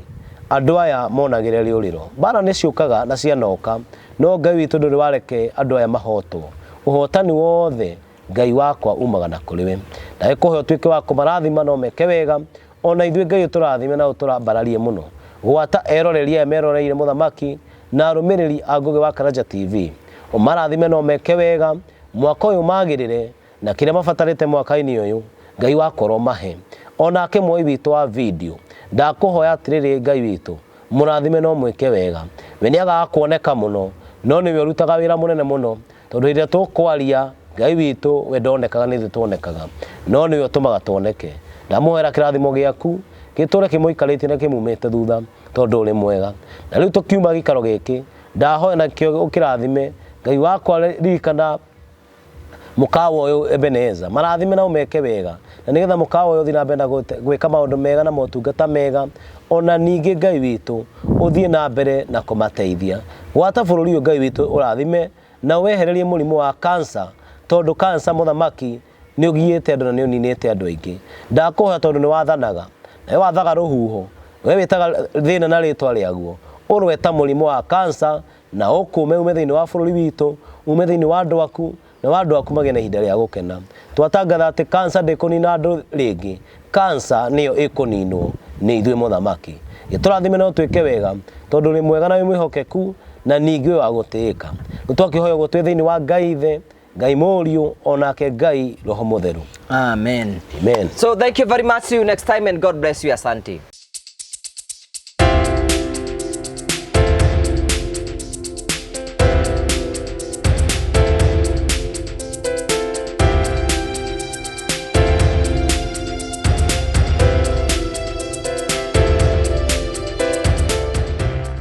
andũ aya monagĩra rĩũrĩro. Mbara nĩ ciũkaga na cianoka no Ngai witũ ndũrĩ wareke andũ aya mahotwo. Ũhotani wothe Ngai wakwa umaga na kũrĩ we. Ndagĩkũhoya ũtuĩke wa kũmarathima no meke wega ona ithuĩ Ngai tũrathime na tũrambararie mũno gwata eroreria meroreire mũthamaki na arũmĩrĩri a Ngũgĩ wa Karanja TV ũmarathime no meke wega mwaka ũyũ magĩrĩre na kĩrĩa mabatarĩte mwaka-inĩ ũyũ Ngai wakorwo mahe. Ona kĩmwe witũ wa video ndakũhoya atĩrĩrĩ Ngai witũ mũrathime no mwĩke wega. We nĩagaga kuoneka mũno no nĩwe ũrutaga wĩra mũnene mũno tondũ rĩrĩa tũkwaria Ngai witũ we ndonekaga nĩ tuonekaga no nĩ ũtũmaga tuoneke ndamuhera kĩrathimo gĩaku gĩtũre kĩmũikarĩtie na kĩmumĩte thutha tondũ ũrĩ mwega na rĩu tũkiuma gĩkaro gĩkĩ ndahoya na kĩo ũkĩrathime Ngai wakwa ririkana mukawa ũyũ Ebeneza marathime na umeke wega na nĩgetha mukawa ũyũ ũthiĩ na mbere na gwĩka maũndũ mega na motungata mega ona ningĩ Ngai witũ ũthiĩ na mbere na kũmateithia gwata bũrũri ũyũ Ngai witũ ũrathime na wehererie mũrimũ wa cancer tondu cancer muthamaki nĩ ũgiĩte andũ na nĩ ũninĩte andũ aingĩ ndakũhoya tondũ nĩ wathanaga na wathaga rũhuho we wĩtaga thĩna na rĩtwa rĩaguo ũrweta mũrimũ wa cancer na ũkũme ume thĩinĩ wa bũrũri witũ ume thĩinĩ wa andũ aku na andũ aku magĩe na ihinda rĩa gũkena twatangatha atĩ cancer ndĩkũnina andũ rĩngĩ cancer nĩyo ĩkũninwo nĩ ithuĩ muthamaki gĩtũrathime no twĩke wega tondũ nĩ mwega na wĩ mwĩhokeku na ningĩ wa gũtĩĩka nĩtwakĩhoya ũguo twĩ thĩinĩ wa Ngai Ithe Ngai Mũriũ onake Ngai Roho Mũtheru. Amen. Amen. So thank you very much. See you next time and God bless you. Asante.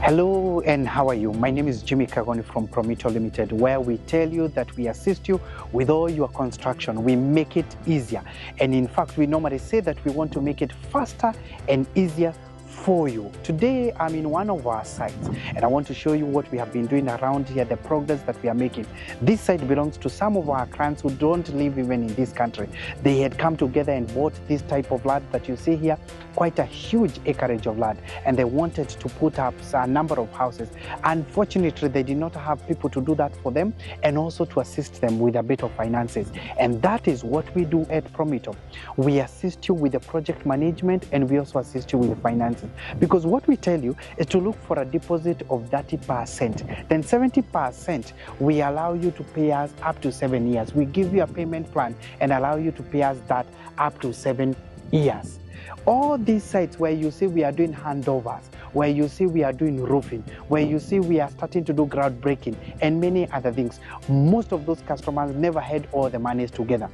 Hello and how are you? My name is Jimmy Kagoni from Promito Limited, where we tell you that we assist you with all your construction. We make it easier. And in fact, we normally say that we want to make it faster and easier for you. Today, I'm in one of our sites and I want to show you what we have been doing around here, the progress that we are making. This site belongs to some of our clients who don't live even in this country. They had come together and bought this type of land that you see here, quite a huge acreage of land, and they wanted to put up a number of houses. Unfortunately, they did not have people to do that for them and also to assist them with a bit of finances. And that is what we do at Promito. We assist you with the project management and we also assist you with the finances. Because what we tell you is to look for a deposit of 30%. Then 70% we allow you to pay us up to 7 years. We give you a payment plan and allow you to pay us that up to 7 years. All these sites where you see we are doing handovers, where you see we are doing roofing, where you see we are starting to do groundbreaking and many other things, most of those customers never had all the monies together.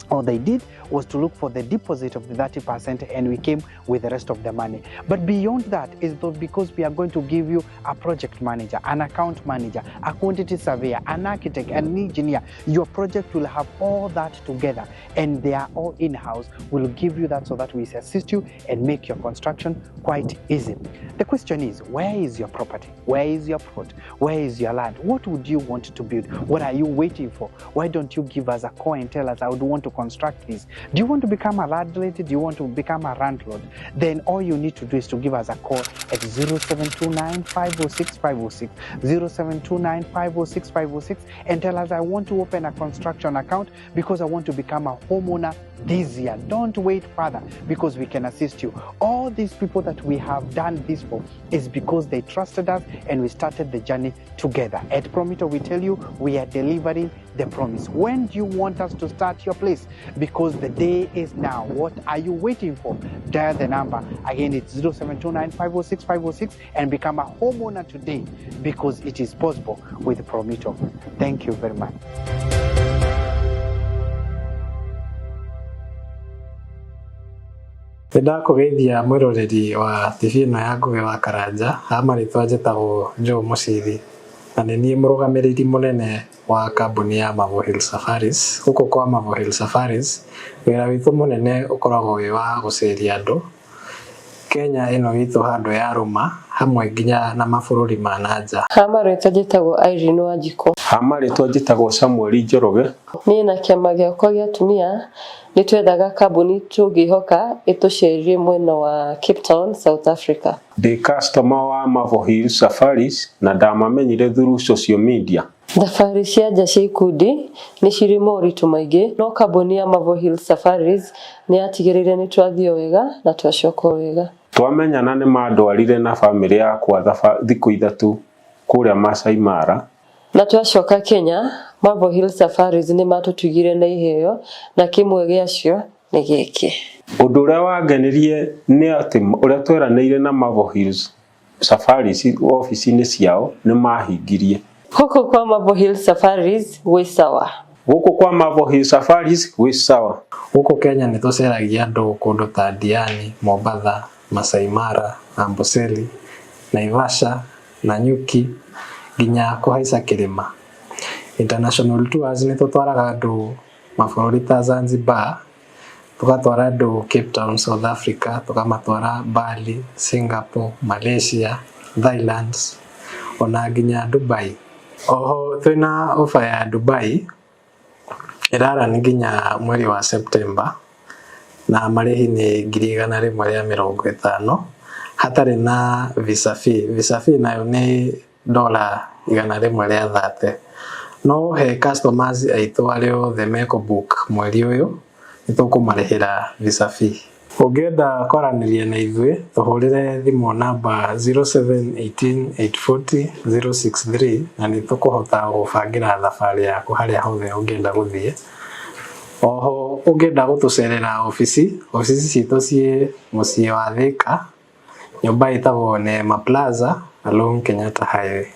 All they did was to look for the deposit of the 30% and we came with the rest of the money. But beyond that is because we are going to give you a project manager, an account manager, a quantity surveyor, an architect, an engineer. Your project will have all that together and they are all in-house. We'll give you that so that we assist you and make your construction quite easy. The question is, where is your property? Where is your plot? Where is your land? What would you want to build? What are you waiting for? Why don't you give us a call and tell us I would want to construct this? Do you want to become a landlady? Do you want to become a landlord? Then all you need to do is to give us a call at 0729 506 506, 0729 506 506 and tell us I want to open a construction account because I want to become a homeowner this year. Don't wait further because we can assist you. All these people that we have done this for is because they trusted us and we started the journey together. At Promito, we tell you we are delivering the promise. When do you want us to start your place? Because the day is now. What are you waiting for? Dial the number. Again, it's 0729 506 506 and become a homeowner today because it is possible with Promito. Thank you very much. Ndakũgeithia mwĩroreri wa TV ĩno ya Ngugi wa Karanja, marĩtwa njĩtagwo Joe Mũcithi na nĩ niĩ mũrũgamĩrĩri mũnene wa kambuni ya Mavo Hill Safaris. Gũkũ kwa Mavo Hill Safaris wĩra witũ mũnene ũkoragwo wĩ wa gũceria andũ Kenya ĩno witũ handũ ya rũma hamwe nginya na mabũrũri ma nanja. Marĩtwa njĩtagwo Irene Wanjikũ. Marĩtwa njĩtagwo Samuel Njoroge. Niĩ na kĩama gĩakwa gĩa atumia nĩ twethaga kambuni tũngĩhoka ĩtũcerie mwena wa Cape Town, South Africa. Ndĩ customer wa Mavo Hill Safaris na ndamamenyire through social media. Thabarĩ cia nja cia ikundi nĩ cirĩ moritũ maingĩ, no kambuni ya Mavo Hill Safaris nĩ yatigĩrĩire nĩ twathiĩ wega na twacoka wega. Twamenyana nĩ mandwarire na family yakwa thikũ ithatũ kũrĩa Masai Mara. Na twacoka Kenya, Mavo Hill Safaris nĩ matũtugire na iheo na kĩmwe gĩacio nĩ gĩkĩ. Ũndũ ũrĩa wangenirie nĩ atĩ ũrĩa tweranĩire na Mavo Hill Safaris ofici-inĩ ciao nĩ mahingirie. Gũkũ kwa Mavo Hill Safaris gwĩ sawa. Guku kwa Mavo Hills Safaris gwi sawa. Huko Kenya nĩ tũceragia andũ kũndũ ta Diani, Mombasa, Masai Mara, Amboseli, Naivasha, Nanyuki, nginya kũhaica kĩrĩma. International tours nĩ tũtwaraga andũ mabũrũri ta Zanzibar, tũgatwara andũ Cape Town, South Africa, tũkamatwara Bali, Singapore, Malaysia, Thailand, ona nginya Dubai. Oho twĩna ofa ya Dubai ĩrara nĩ nginya mweri wa September, na marĩhi nĩ 150 hatarĩ na visa fee. Visa fee nayo nĩ $130. No he customers aitũ arĩa othe meko book mweri ũyũ nĩ tũkũmarĩhĩra visa fee. Ũngĩenda kwaranĩria na ithuĩ tũhũrĩre thimũ namba 0718840063 na nĩ tũkũhota gũbangĩra thabarĩ yaku harĩa hothe ũngĩenda gũthiĩ. Oho ũngĩenda gũtũcerera ofici citũ ciĩ mũciĩ wa Thika, nyũmba ĩtagwo Neema Plaza along Kenyatta Highway.